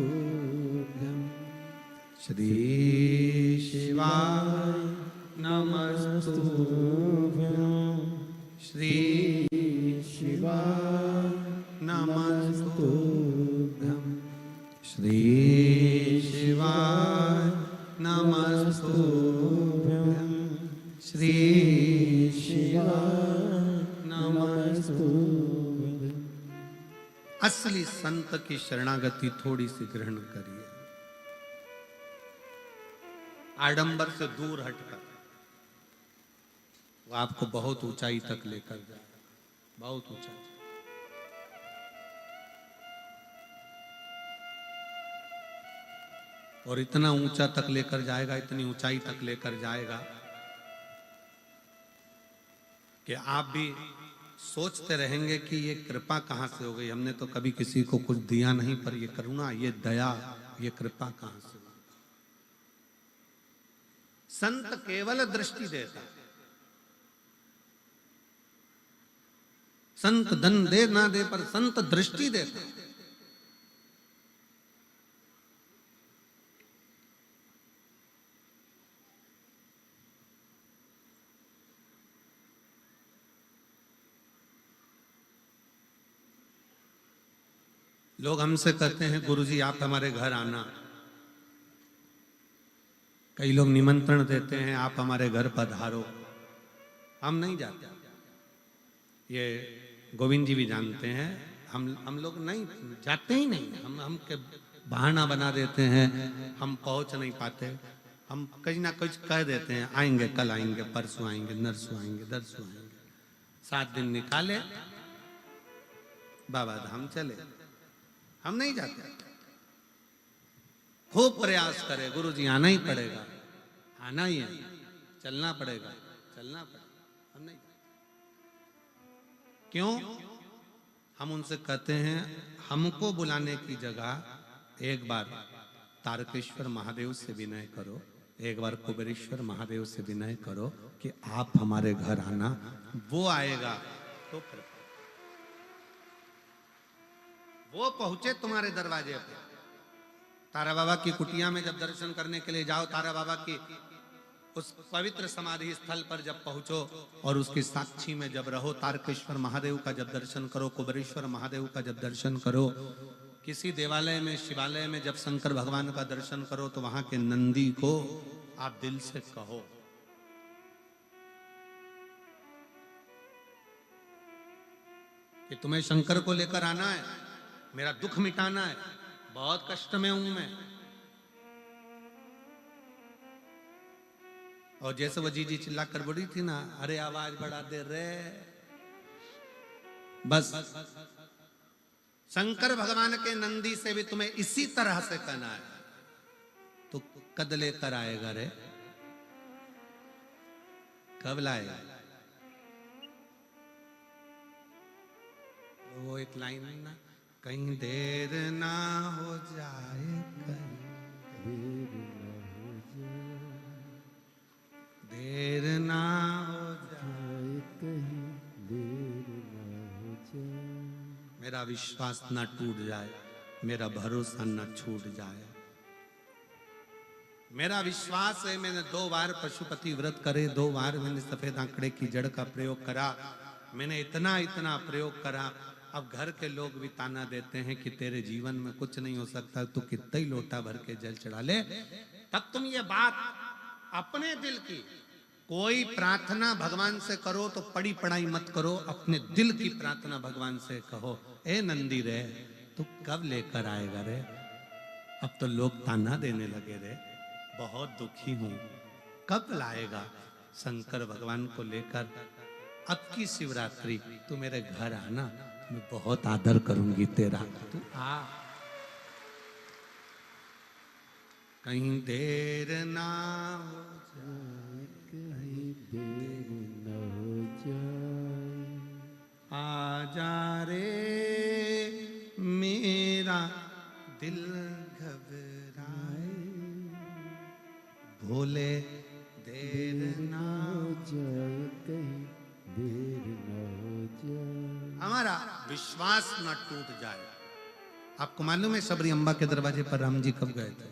श्री शिवाय नमस्तुभ्यं। श्री शिवाय नमस्तुभ्यं। श्री शिवाय नमस्तुभ्यं। श्री शिवाय नमस्तुभ्यं। असली संत की शरणागति थोड़ी सी ग्रहण करिए, आडंबर से दूर हटकर। वो आपको बहुत ऊंचाई तक लेकर जाए, बहुत ऊंचाई। और इतना ऊंचा तक लेकर जाएगा, इतनी ऊंचाई तक लेकर जाएगा कि आप भी सोचते रहेंगे कि ये कृपा कहां से हो गई। हमने तो कभी किसी को कुछ दिया नहीं, पर ये करुणा, ये दया, ये कृपा कहां से हुई। संत केवल दृष्टि देता, संत धन दे ना दे, पर संत दृष्टि देता। लोग हमसे कहते हैं गुरुजी आप हमारे घर आना। कई लोग निमंत्रण देते हैं आप हमारे घर पधारो। हम नहीं जाते, ये गोविंद जी भी जानते हैं। हम लोग नहीं जाते ही नहीं। हम के बहाना बना देते हैं, हम पहुंच नहीं पाते। हम कहीं ना कुछ कह देते हैं, आएंगे, कल आएंगे, परसों आएंगे, नरसों आएंगे, दरसों आएंगे। 7 दिन निकाले, बाबा धाम चले। हम नहीं जाते। खूब प्रयास करें, गुरु जी आना ही पड़ेगा, आना ही है, चलना पड़ेगा, चलना पड़ेगा। हम नहीं जाते। क्यों? हम उनसे कहते हैं हमको बुलाने की जगह एक बार तारकेश्वर महादेव से विनय करो, एक बार कुबेरेश्वर महादेव से विनय करो कि आप हमारे घर आना। वो आएगा तो फिर वो पहुंचे तुम्हारे दरवाजे पे। तारा बाबा की कुटिया में जब दर्शन करने के लिए जाओ, तारा बाबा की उस पवित्र समाधि स्थल पर जब पहुंचो और उसकी साक्षी में जब रहो, तारकेश्वर महादेव का जब दर्शन करो, कुबेरेश्वर महादेव का जब दर्शन करो, किसी देवालय में, शिवालय में जब शंकर भगवान का दर्शन करो, तो वहां के नंदी को आप दिल से कहो कि तुम्हें शंकर को लेकर आना है, मेरा दुख मिटाना है, बहुत कष्ट में हूं मैं। और जैसे वो जीजी चिल्ला कर बोली थी ना, अरे आवाज बढ़ा दे रे। बस शंकर भगवान के नंदी से भी तुम्हें इसी तरह से कहना है, तो कद लेकर आएगा रे, कब लाएगा? वो एक लाइन ना, कहीं देर ना हो जाए, देर ना हो जाए, कहीं देर ना हो जाए। मेरा विश्वास ना टूट जाए, मेरा भरोसा ना छूट जाए। मेरा विश्वास है, मैंने 2 बार पशुपति व्रत करे, 2 बार मैंने सफेद आंकड़े की जड़ का प्रयोग करा, मैंने इतना इतना प्रयोग करा। अब घर के लोग भी ताना देते हैं कि तेरे जीवन में कुछ नहीं हो सकता, तू कितना ही लोटा भर के जल चढ़ा ले। तब तुम ये बात अपने दिल की, कोई प्रार्थना भगवान से करो तो पड़ी पढ़ाई मत करो, अपने दिल की प्रार्थना भगवान से कहो, ए नंदी रे तू कब लेकर आएगा रे? अब तो लोग ताना देने लगे रे, बहुत दुखी हूं, कब लाएगा शंकर भगवान को लेकर? अब की शिवरात्रि तू मेरे घर आना, मैं बहुत आदर करूंगी तेरा, तू आ। कहीं देर ना हो जाए, कहीं देर न हो जाए। आ जा रे मेरा दिल घबराए, भोले देर देर ना न हो हो। जाए, कहीं देर न हो जाए। हमारा विश्वास न टूट जाए। आपको मालूम है शबरी अम्बा के दरवाजे पर राम जी कब गए थे?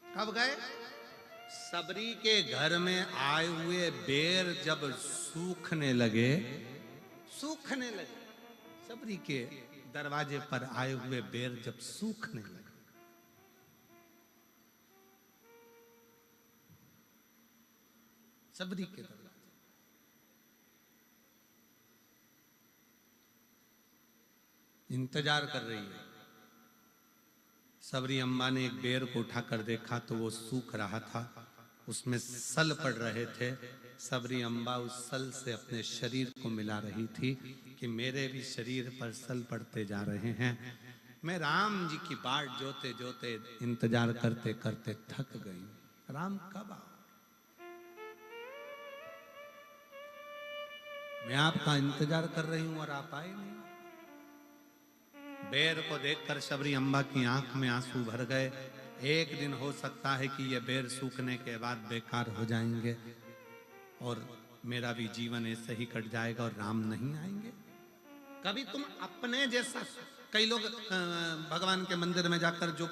कब गए? सबरी के घर में आए हुए बेर जब सूखने लगे, सूखने लगे, सबरी के दरवाजे पर आए हुए बेर जब सूखने लगे, सबरी के दरवाजे, इंतजार कर रही है। सबरी अम्बा ने एक बेर को उठाकर देखा तो वो सूख रहा था, उसमें सल पड़ रहे थे। सबरी अम्बा उस सल से अपने शरीर को मिला रही थी कि मेरे भी शरीर पर सल पड़ते जा रहे हैं। मैं राम जी की बाट जोते जोते इंतजार करते करते थक गई। राम कब आओ? मैं आपका इंतजार कर रही हूं और आप आए नहीं। बेर को देखकर शबरी अम्बा की आंख में आंसू भर गए। एक दिन हो सकता है कि ये बेर सूखने के बाद बेकार हो जाएंगे और मेरा भी जीवन ऐसे ही कट जाएगा और राम नहीं आएंगे। कभी तुम अपने जैसा, कई लोग भगवान के मंदिर में जाकर जो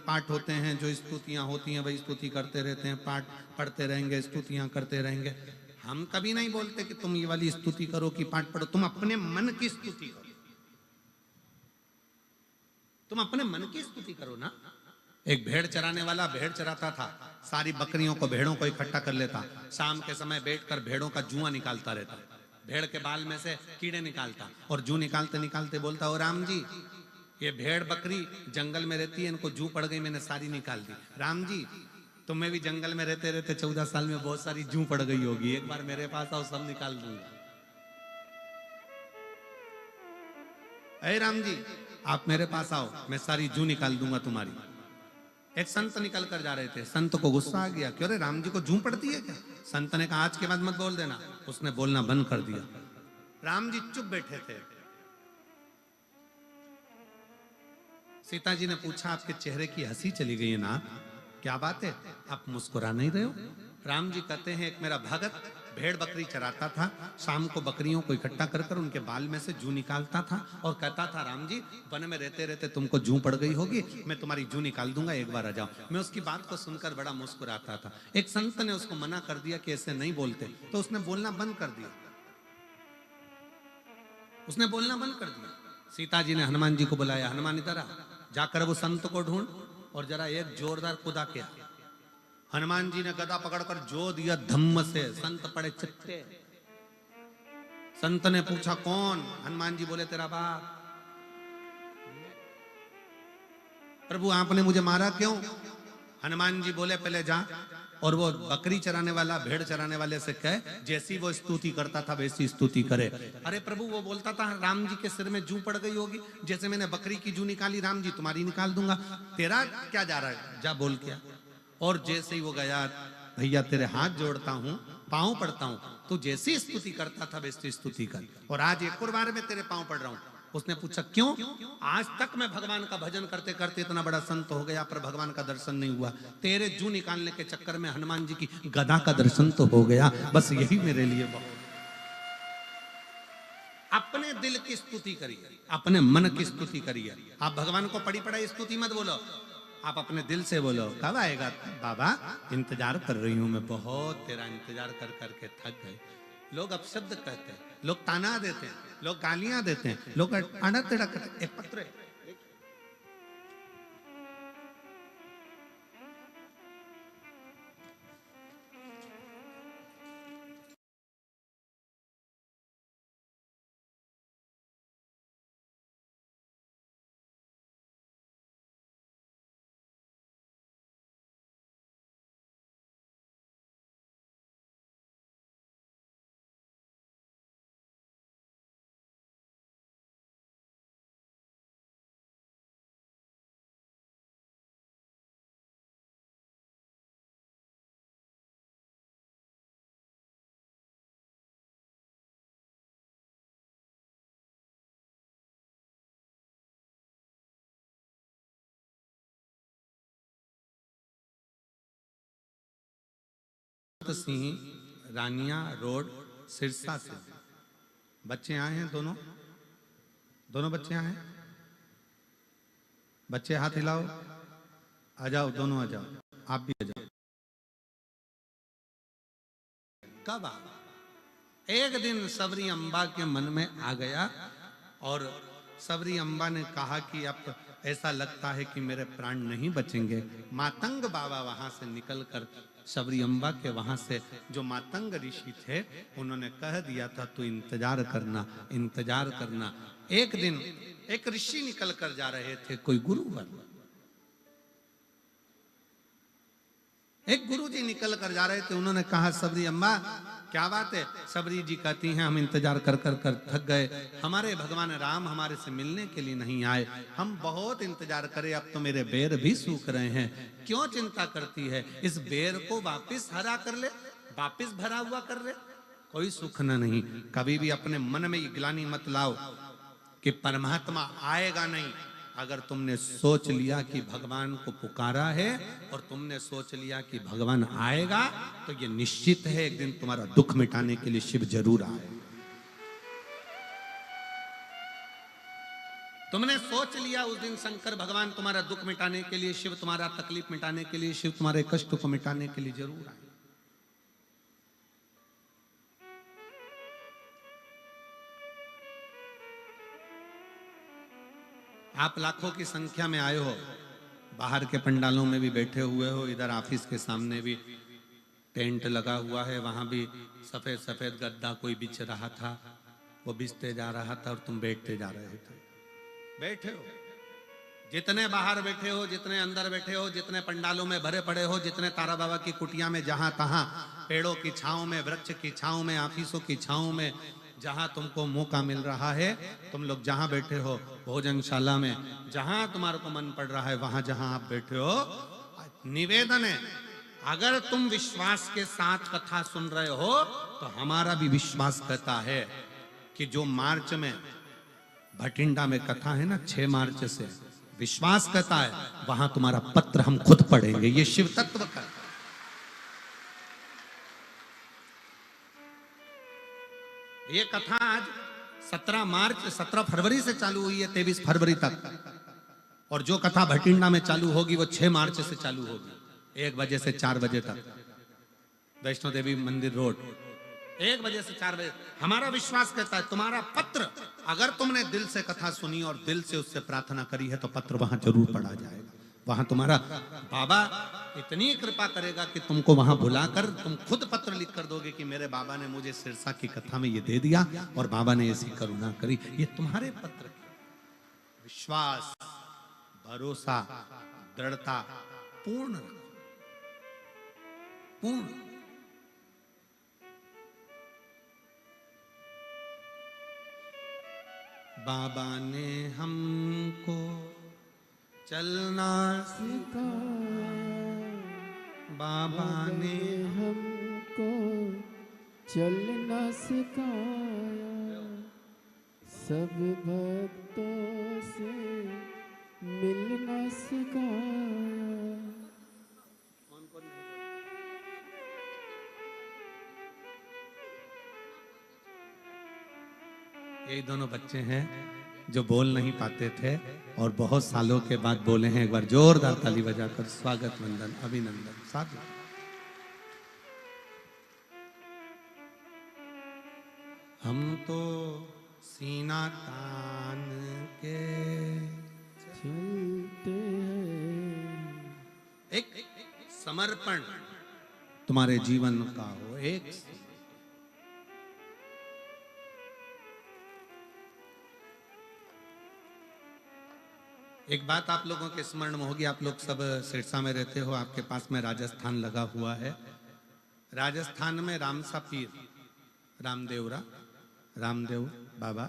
पाठ होते हैं, जो स्तुतियां होती हैं, वही स्तुति करते रहते हैं, पाठ पढ़ते रहेंगे, स्तुतियां करते रहेंगे। हम कभी नहीं बोलते कि तुम ये वाली स्तुति करो कि पाठ पढ़ो। तुम अपने मन की स्तुति करो, तुम अपने मन की स्तुति करो ना। एक भेड़ चराने वाला भेड़ चराता था, सारी बकरियों को, भेड़ों को इकट्ठा कर लेता, शाम के समय बैठकर भेड़ों का जुआ निकालता रहता, भेड़ के बाल में से कीड़े निकालता और जू निकालते निकालते बोलता, ओ राम जी, ये भेड़ बकरी जंगल में रहती है, इनको जू पड़ गई, मैंने सारी निकाल दी। राम जी, तुम्हें भी जंगल में रहते रहते 14 साल में बहुत सारी जू पड़ गई होगी, एक बार मेरे पास आओ, सब निकाल दूंगा। अरे राम जी, आप मेरे पास आओ, मैं सारी जू निकाल दूंगा तुम्हारी। एक संत निकल कर जा रहे थे, संत को गुस्सा आ गया, क्यों रे राम जी को जू पड़ती है क्या? संत ने कहा आज के बाद मत बोल देना। उसने बोलना बंद कर दिया। राम जी चुप बैठे थे। सीता जी ने पूछा, आपके चेहरे की हंसी चली गई है ना, क्या बात है, आप मुस्कुरा नहीं रहे हो? राम जी कहते हैं, एक मेरा भगत भेड़ बकरी चराता था, शाम को बकरियों को इकट्ठा कर कर उनके बाल में से जू निकालता था और कहता था, राम जी, वन में रहते रहते तुमको जू पड़ गई होगी, मैं तुम्हारी जू निकाल दूंगा, एक बार आ जाओ। मैं उसकी बात को सुनकर बड़ा मुस्कुराता था। एक संत ने उसको मना कर दिया कि ऐसे नहीं बोलते, तो उसने बोलना बंद कर दिया, उसने बोलना बंद कर दिया। सीता जी ने हनुमान जी को बुलाया, हनुमान इधर आ, जाकर वो संत को ढूंढ और जरा एक जोरदार कुदा किया। हनुमान जी ने गदा पकड़कर जो दिया धम्म से, संत पड़े चित्ते। संत ने पूछा कौन? हनुमान जी बोले तेरा बाप। प्रभु आपने मुझे मारा क्यों? हनुमान जी बोले पहले जा और वो बकरी चराने वाला भेड़ चराने वाले से कहे, जैसी वो स्तुति करता था वैसी स्तुति करे। अरे प्रभु, वो बोलता था राम जी के सिर में जू पड़ गई होगी, जैसे मैंने बकरी की जू निकाली, राम जी तुम्हारी निकाल दूंगा, तेरा क्या जा रहा है, जा बोल क्या। और जैसे ही वो गया, भैया तेरे हाथ जोड़ता हूं, पांव पड़ता हूं, तू जैसी स्तुति करता था वैसी स्तुति कर, और आज एक और बार में तेरे पांव पड़ रहा हूं। उसने पूछा क्यों? आज तक मैं भगवान का भजन करते करते इतना बड़ा संत हो गया, पर भगवान का दर्शन नहीं हुआ। तेरे जू निकालने के चक्कर में हनुमान जी की गदा का दर्शन तो हो गया, बस यही मेरे लिए बहुत। अपने दिल की स्तुति करिए, अपने मन की स्तुति करिए। आप भगवान को पड़ी पड़ाई स्तुति मत बोलो, आप अपने दिल से बोलो, कब आएगा बाबा, इंतजार कर रही हूं मैं बहुत, तेरा इंतजार कर करके थक गए। लोग अपशब्द कहते हैं, लोग ताना देते हैं, लोग गालियां देते हैं, लोग अड़ा टेढ़ा करते हैं। एक पत्र है, संत सिंह रानिया रोड सिरसा से। बच्चे आए हैं दोनों, दोनों बच्चे आए हैं। बच्चे हाथ हिलाओ, आ जाओ, दोनों आ जाओ, आप भी आ जाओ। कब आ? एक दिन सबरी अम्बा के मन में आ गया और सबरी अम्बा ने कहा कि अब ऐसा लगता है कि मेरे प्राण नहीं बचेंगे। मातंग बाबा वहां से निकलकर सबरी अम्बा के वहां से जो मातंग ऋषि थे उन्होंने कह दिया था तू इंतजार करना, इंतजार करना। एक दिन एक ऋषि निकल कर जा रहे थे, कोई गुरुवर, एक गुरुजी निकल कर जा रहे थे। उन्होंने कहा सबरी अम्बा क्या बात है? सबरी जी कहती हैं हम इंतजार कर कर कर थक गए, हमारे भगवान राम हमारे से मिलने के लिए नहीं आए, हम बहुत इंतजार करे, अब तो मेरे बेर भी सूख रहे हैं। क्यों चिंता करती है? इस बेर को वापस हरा कर ले, वापस भरा हुआ कर ले, कोई सुख न नहीं। कभी भी अपने मन में ये ग्लानि मत लाओ कि परमात्मा आएगा नहीं। अगर तुमने सोच लिया कि भगवान को पुकारा है और तुमने सोच लिया कि भगवान आएगा तो ये निश्चित है एक दिन तुम्हारा दुख मिटाने के लिए शिव जरूर आएगा। तुमने सोच लिया उस दिन शंकर भगवान तुम्हारा दुख मिटाने के लिए, शिव तुम्हारा तकलीफ मिटाने के लिए, शिव तुम्हारे कष्ट को मिटाने के लिए जरूर आएगा। आप लाखों की संख्या में आए हो, बाहर के पंडालों में भी बैठे हुए हो, इधर ऑफिस के सामने भी टेंट लगा हुआ है, वहां भी सफेद सफेद गद्दा कोई बिछ रहा था, वो बिछते जा रहा था और तुम बैठते जा रहे थे। बैठे हो, जितने बाहर बैठे हो, जितने अंदर बैठे हो, जितने पंडालों में भरे पड़े हो, जितने तारा बाबा की कुटिया में, जहां तहां पेड़ों की छांव में, वृक्ष की छांव में, ऑफिसों की छांव में, जहां तुमको मौका मिल रहा है, तुम लोग जहां बैठे हो, भोजनशाला में, जहां तुम्हारे को मन पड़ रहा है, वहां जहां आप बैठे हो, निवेदन है अगर तुम विश्वास के साथ कथा सुन रहे हो तो हमारा भी विश्वास कहता है कि जो मार्च में भटिंडा में कथा है ना 6 मार्च से, विश्वास कहता है वहां तुम्हारा पत्र हम खुद पढ़ेंगे। ये शिव तत्व का ये कथा आज 17 फरवरी से चालू हुई है, 23 फरवरी तक, और जो कथा भटिंडा में चालू होगी वो 6 मार्च से चालू होगी, 1 बजे से 4 बजे तक, वैष्णो देवी मंदिर रोड, 1 बजे से 4 बजे। हमारा विश्वास कहता है तुम्हारा पत्र, अगर तुमने दिल से कथा सुनी और दिल से उससे प्रार्थना करी है तो पत्र वहां जरूर पढ़ा जाएगा। वहां तुम्हारा बाबा इतनी कृपा करेगा कि तुमको वहां बुलाकर तुम खुद पत्र लिख कर दोगे कि मेरे बाबा ने मुझे सिरसा की कथा में ये दे दिया और बाबा ने ऐसी करुणा करी। ये तुम्हारे पत्र की विश्वास, भरोसा, दृढ़ता पूर्ण रखो, पूर्ण। बाबा ने हमको चलना सिखाया, बाबा ने हमको चलना सिखाया, सब भक्तों से मिलना सिखाया। यही दोनों बच्चे हैं जो बोल नहीं पाते थे और बहुत सालों के बाद बोले हैं। एक बार जोरदार ताली बजाकर स्वागत, वंदन, अभिनंदन। साथ हम तो सीना तान के चलते हैं, एक समर्पण तुम्हारे जीवन का हो। एक बात आप लोगों के स्मरण में होगी, आप लोग सब सिरसा में रहते हो, आपके पास में राजस्थान लगा हुआ है। राजस्थान में रामसा पीर, रामदेव बाबा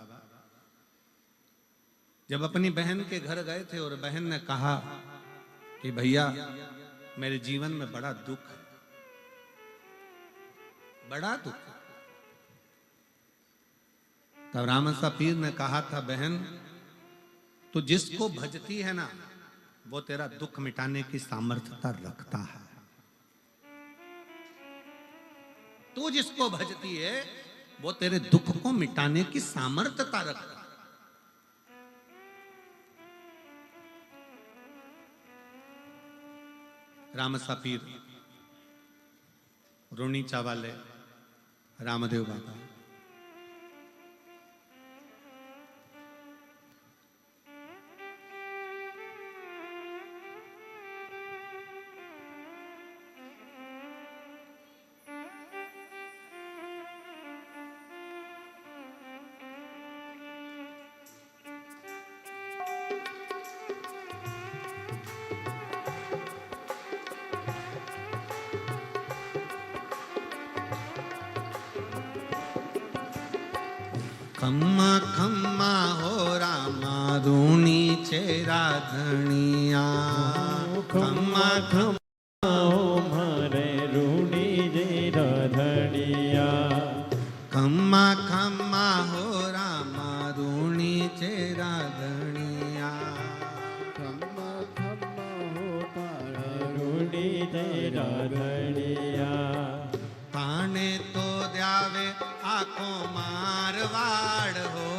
जब अपनी बहन के घर गए थे और बहन ने कहा कि भैया मेरे जीवन में बड़ा दुख है, बड़ा दुख है, तब रामसा पीर ने कहा था बहन तो जिसको भजती है ना वो तेरा दुख मिटाने की सामर्थ्यता रखता है। तू जिसको भजती है वो तेरे दुख को मिटाने की सामर्थ्यता रखता है। रामसा पीर, रोनीचा वाले रामदेव बाबा, खम्मा खम्मा हो रामा रूणी चेरा धनिया, खम्मा खम्मा हो मारे रूणी जेरा धनिया, खम्मा खम्मा हो रामा रूणी चेरा धनिया, खम्मा खम्मा हो तारा रूणी जेरा धनिया, ताने तो द्यावे आखो मारवाड़ हो,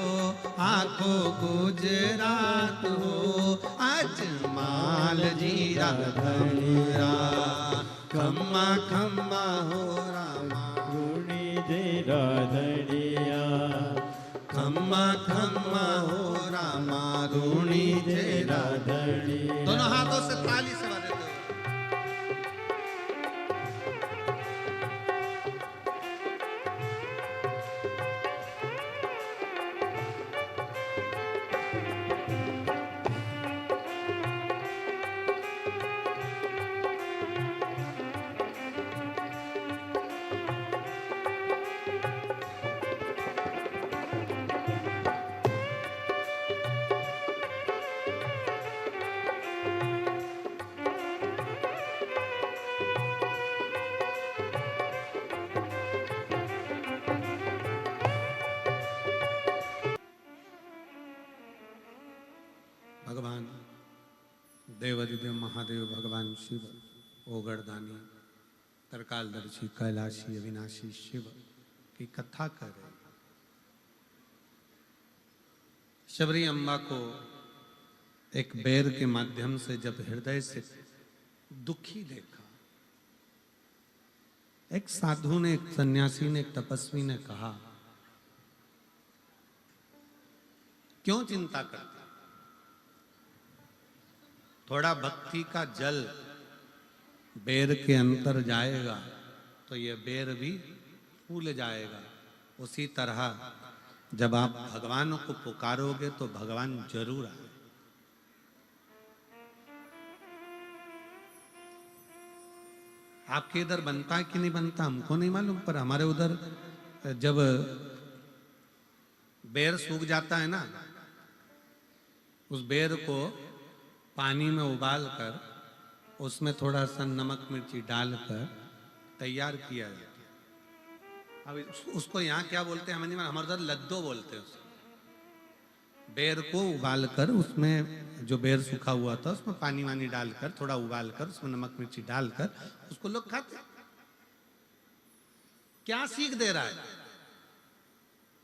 आखो गुजरात हो, अजमाल जीरा धनिया, खम्मा खम्मा हो रामा रूणी जेरा धनिया, खम्मा खम्मा हो रामा रूणी जेरा धनिया। दोनों हाथों से ताली से बजाते हो। भगवान देवाधिदेव महादेव भगवान शिव ओगरदानी तरकालदर्शी कैलाशी अविनाशी शिव की कथा कर रहे। शबरी अम्बा को एक बेर के माध्यम से जब हृदय से दुखी देखा, एक साधु ने, एक सन्यासी ने, एक तपस्वी ने कहा, क्यों चिंता करते, थोड़ा भक्ति का जल बेर के अंतर जाएगा तो ये बेर भी फूल जाएगा। उसी तरह जब आप भगवान को पुकारोगे तो भगवान जरूर आए। आपके इधर बनता है कि नहीं बनता हमको नहीं मालूम, पर हमारे उधर जब बेर सूख जाता है ना, उस बेर को पानी में उबाल कर उसमें थोड़ा सा नमक मिर्ची डालकर तैयार किया जाता है। अब उसको यहाँ क्या बोलते हैं हमें नहीं मालूम, हमारे उधर लद्दो बोलते हैं उसको। बेर को उबाल कर उसमें जो बेर सूखा हुआ था उसमें पानी वानी डालकर थोड़ा उबाल कर उसमें नमक मिर्ची डालकर उसको लोग खाते। क्या सीख दे रहा है?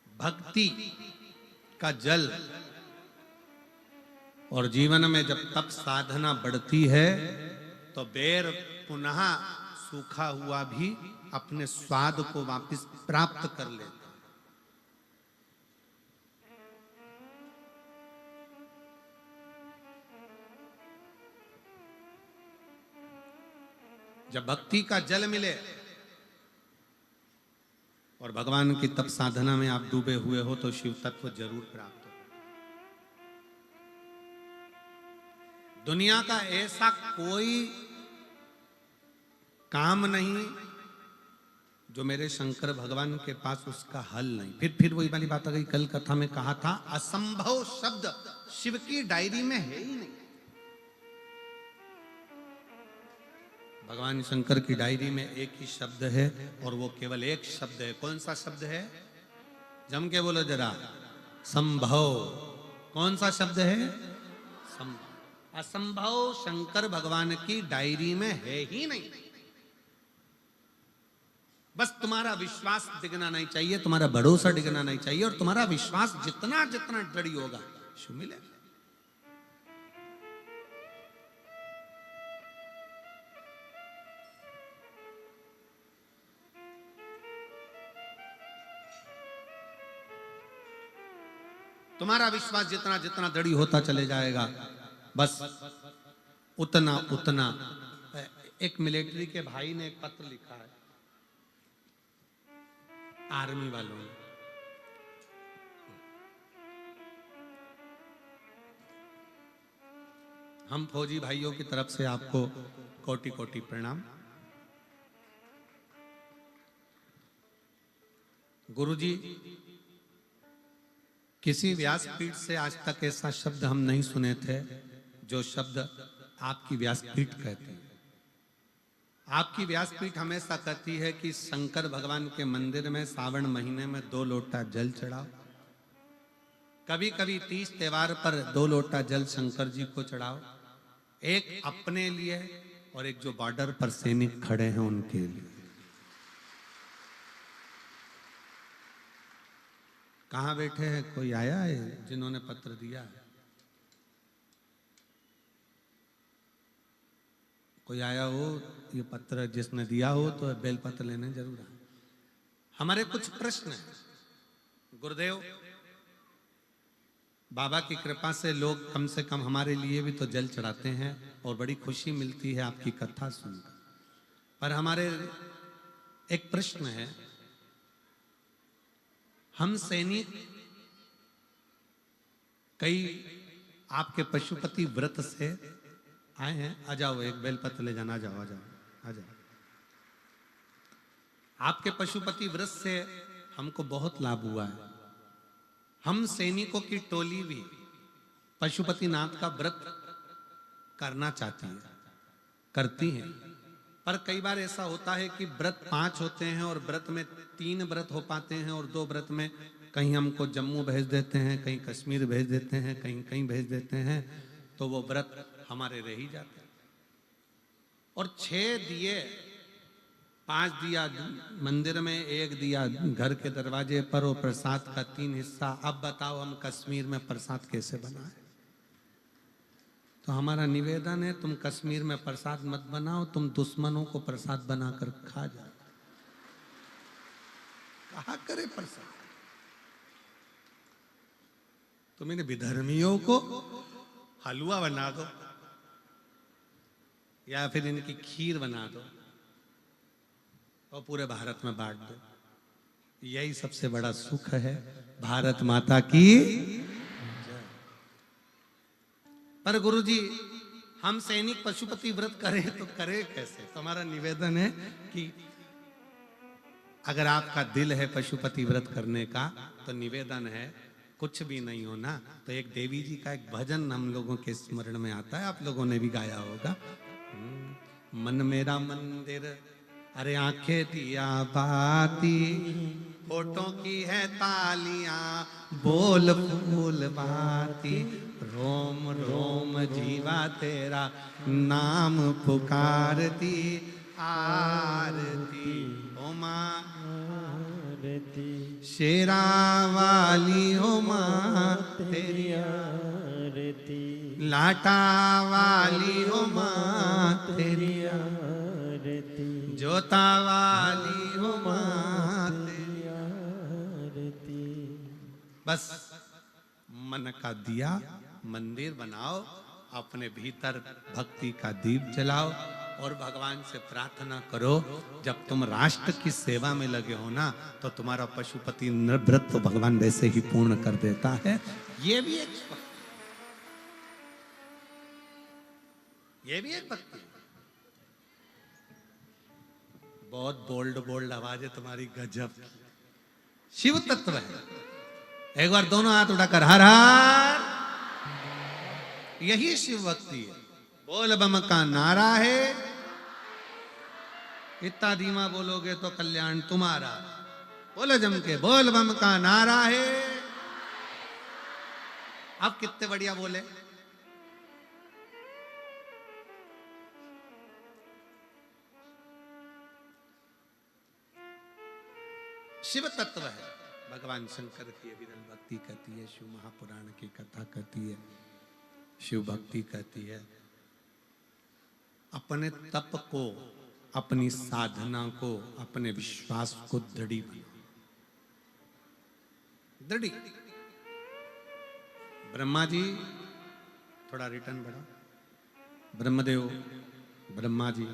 भक्ति का जल। और जीवन में जब तप साधना बढ़ती है तो बेर पुनः सूखा हुआ भी अपने स्वाद को वापस प्राप्त कर लेता। जब भक्ति का जल मिले और भगवान की तप साधना में आप डूबे हुए हो तो शिव तत्व जरूर प्राप्त हो। दुनिया का ऐसा कोई काम नहीं जो मेरे शंकर भगवान के पास उसका हल नहीं। फिर वही वाली बात आ गई, कल कथा में कहा था असंभव शब्द शिव की डायरी में है ही नहीं। भगवान शंकर की डायरी में एक ही शब्द है और वो केवल एक शब्द है। कौन सा शब्द है? जम के बोलो जरा, संभव। कौन सा शब्द है? संभव। असंभव शंकर भगवान की डायरी में है ही नहीं। बस तुम्हारा विश्वास डिगना नहीं चाहिए, तुम्हारा भरोसा डिगना नहीं चाहिए, और तुम्हारा विश्वास जितना जितना दृढ़ होगा शुभ मिलेगा। तुम्हारा विश्वास जितना जितना दृढ़ होता चले जाएगा, बस उतना उतना। एक मिलिट्री के भाई ने एक पत्र लिखा है आर्मी वालों ने। हम फौजी भाइयों की तरफ से आपको कोटि कोटि प्रणाम। गुरुजी, किसी व्यासपीठ से आज तक ऐसा शब्द हम नहीं सुने थे जो शब्द आपकी व्यासपीठ कहती है। आपकी व्यासपीठ हमेशा कहती है कि शंकर भगवान के मंदिर में सावन महीने में 2 लोटा जल चढ़ाओ। कभी कभी 30 त्योहार पर 2 लोटा जल शंकर जी को चढ़ाओ, एक अपने लिए और एक जो बॉर्डर पर सैनिक खड़े हैं उनके लिए। कहां बैठे हैं? कोई आया है जिन्होंने पत्र दिया है? कोई आया हो, ये पत्र जिसने दिया हो तो बेल पत्र लेने जरूर आए। हमारे कुछ प्रश्न हैं गुरुदेव। बाबा की कृपा से लोग कम से कम हमारे लिए भी तो जल चढ़ाते हैं और बड़ी खुशी मिलती है आपकी कथा सुनकर। पर हमारे एक प्रश्न है, हम सैनिक कई आपके पशुपति व्रत से आए हैं। आ जाओ, एक बेलपत्र ले जाना। आ जाओ, आ जाओ, आ जाओ। आपके पशुपति व्रत से हमको बहुत लाभ हुआ है। हम सैनिकों की टोली भी पशुपति नाथ का व्रत करना चाहती है, करती है। पर कई बार ऐसा होता है कि व्रत 5 होते हैं और व्रत में 3 व्रत हो पाते हैं और 2 व्रत में कहीं हमको जम्मू भेज देते हैं, कहीं कश्मीर भेज देते हैं, कहीं कहीं भेज देते हैं, तो वो व्रत हमारे रह ही जाते हैं। और 6 दिए, 5 दिया मंदिर में, 1 दिया घर के दरवाजे पर, और प्रसाद का 3 हिस्सा। अब बताओ हम कश्मीर में प्रसाद कैसे बनाए? तो हमारा निवेदन है, तुम कश्मीर में प्रसाद मत बनाओ, तुम दुश्मनों को प्रसाद बनाकर खा जाओ। कहा करे प्रसाद? तुम इन विधर्मियों को हलवा बना दो या फिर इनकी खीर बना दो और पूरे भारत में बांट दो। यही सबसे बड़ा सुख है। भारत माता की। पर गुरुजी, हम सैनिक पशुपति व्रत करें तो करें कैसे? तो हमारा निवेदन है कि अगर आपका दिल है पशुपति व्रत करने का, तो निवेदन है, कुछ भी नहीं हो ना तो एक देवी जी का एक भजन हम लोगों के स्मरण में आता है, आप लोगों ने भी गाया होगा। मन मेरा मंदिर, अरे आंखें दिया बाती, फोटो की है तालियां, बोल फूल बाती, रोम रोम जीवा तेरा नाम पुकारती, आरती ओ मां शेरा वाली हो मां तेरी आरती, लाटा वाली हो मां तेरी आरती, जोता वाली हो मां तेरी आरती। बस मन का दिया मंदिर बनाओ, अपने भीतर भक्ति का दीप जलाओ और भगवान से प्रार्थना करो। जब तुम राष्ट्र की सेवा में लगे हो ना, तो तुम्हारा पशुपति व्रत तो भगवान वैसे ही पूर्ण कर देता है। ये भी एक भक्ति। बहुत बोल्ड बोल्ड आवाज है तुम्हारी, गजब शिव तत्व है। एक बार दोनों हाथ उठाकर हर हर, यही शिव भक्ति है। बोल बम का नारा है, इतना धीमा बोलोगे तो कल्याण तुम्हारा। बोलो जम के, बोल बम का नारा है। अब कितने बढ़िया बोले। शिव तत्व है। भगवान शंकर की विरल भक्ति कहती है, शिव महापुराण की कथा कहती है, शिव भक्ति कहती है। अपने तप को, अपनी साधना को, अपने विश्वास को दृढ़ी बनाओ, दृढ़ी। ब्रह्मा जी, थोड़ा रिटर्न बढ़ा, ब्रह्मदेव, ब्रह्मा जी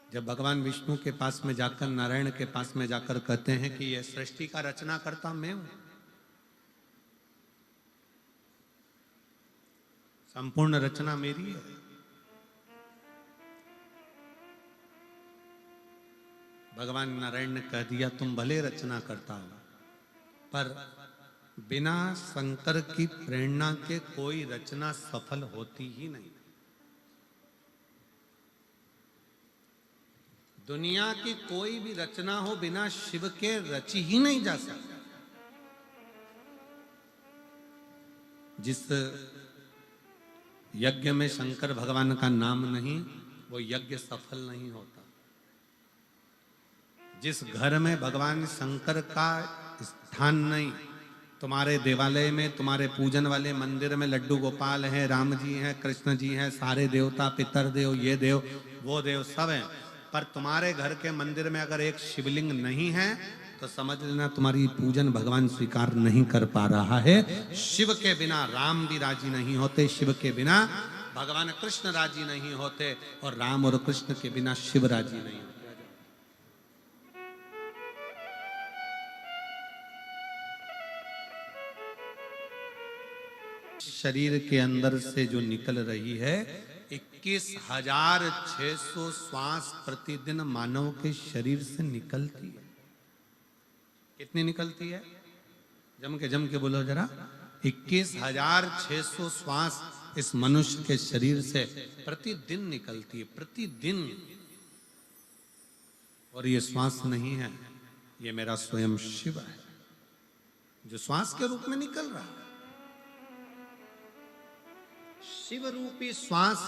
जब भगवान विष्णु के पास में जाकर, नारायण के पास में जाकर कहते हैं कि यह सृष्टि का रचना करता मैं हूं, संपूर्ण रचना मेरी है, भगवान नारायण ने कह दिया तुम भले रचना करता हो, पर बिना शंकर की प्रेरणा के कोई रचना सफल होती ही नहीं। दुनिया की कोई भी रचना हो बिना शिव के रची ही नहीं जा सकती। जिस यज्ञ में शंकर भगवान का नाम नहीं, वो यज्ञ सफल नहीं होता। जिस घर में भगवान शंकर का स्थान नहीं, तुम्हारे देवालय में, तुम्हारे पूजन वाले मंदिर में लड्डू गोपाल हैं, राम जी हैं, कृष्ण जी हैं, सारे देवता, पितर देव, ये देव, वो देव सब हैं, पर तुम्हारे घर के मंदिर में अगर एक शिवलिंग नहीं है तो समझ लेना तुम्हारी पूजन भगवान स्वीकार नहीं कर पा रहा है। शिव के बिना राम भी राजी नहीं होते, शिव के बिना भगवान कृष्ण राजी नहीं होते, और राम और कृष्ण के बिना शिव राजी नहीं होते। शरीर के अंदर से जो निकल रही है 21,600 श्वास प्रतिदिन मानव के शरीर से निकलती है। कितनी निकलती है? जम के बोलो जरा। 21,600 श्वास इस मनुष्य के शरीर से प्रतिदिन निकलती है, प्रतिदिन। और ये श्वास नहीं है, ये मेरा स्वयं शिव है जो श्वास के रूप में निकल रहा है। शिव रूपी श्वास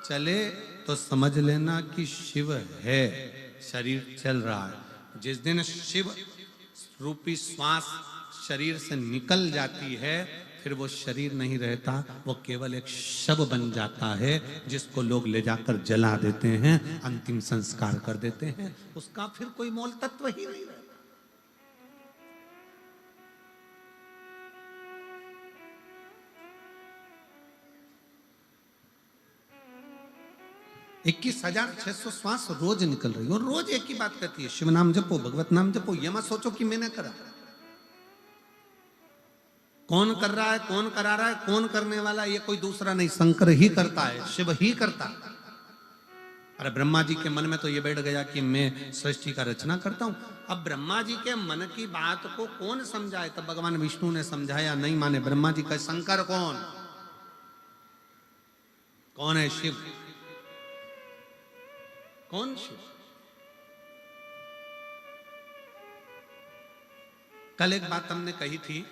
चले तो समझ लेना कि शिव है, शरीर चल रहा है। जिस दिन शिव रूपी श्वास शरीर से निकल जाती है, फिर वो शरीर नहीं रहता, वो केवल एक शव बन जाता है जिसको लोग ले जाकर जला देते हैं, अंतिम संस्कार कर देते हैं। उसका फिर कोई मूल तत्व ही नहीं रहता। 21,600 श्वास रोज निकल रही है, और रोज एक ही बात कहती है, शिव नाम जपो, भगवत नाम जपो। ये मत सोचो कि मैंने करा। कौन कर रहा है, कौन करा रहा है, कौन करने वाला, ये कोई दूसरा नहीं, शंकर ही करता है, शिव ही करता है। अरे ब्रह्मा जी के मन में तो ये बैठ गया कि मैं सृष्टि का रचना करता हूं। अब ब्रह्मा जी के मन की बात को कौन समझाए? तब भगवान विष्णु ने समझाया, नहीं माने। ब्रह्मा जी का शंकर कौन? कौन है शिव? कौन शिव? कल एक बात हमने कही थी,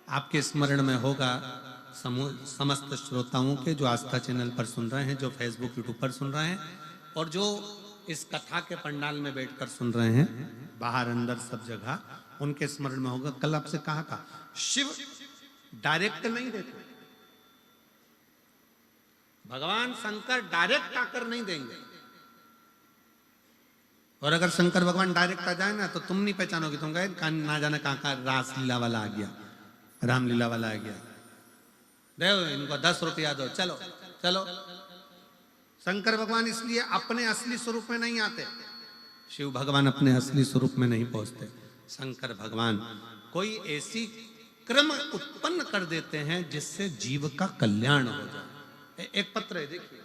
आपके स्मरण में होगा, समस्त श्रोताओं के, जो आस्था चैनल पर सुन रहे हैं, जो फेसबुक यूट्यूब पर सुन रहे हैं, और जो इस कथा के पंडाल में बैठकर सुन रहे हैं, बाहर अंदर सब जगह, उनके स्मरण में होगा, कल आपसे कहा था, शिव डायरेक्ट नहीं देते। भगवान शंकर डायरेक्ट आकर नहीं देंगे। और अगर शंकर भगवान डायरेक्ट आ जाए ना, तो तुम नहीं पहचानोगे, तुम कहे ना जाने कहां रास लीला वाला आ गया, रामलीला वाला आ गया, देव इनको 10 रुपया दो, चलो चलो। शंकर भगवान इसलिए अपने असली स्वरूप में नहीं आते, शिव भगवान अपने असली स्वरूप में नहीं पहुंचते। शंकर भगवान कोई ऐसी क्रम उत्पन्न कर देते हैं जिससे जीव का कल्याण हो जाए। एक पत्र है, देखिए,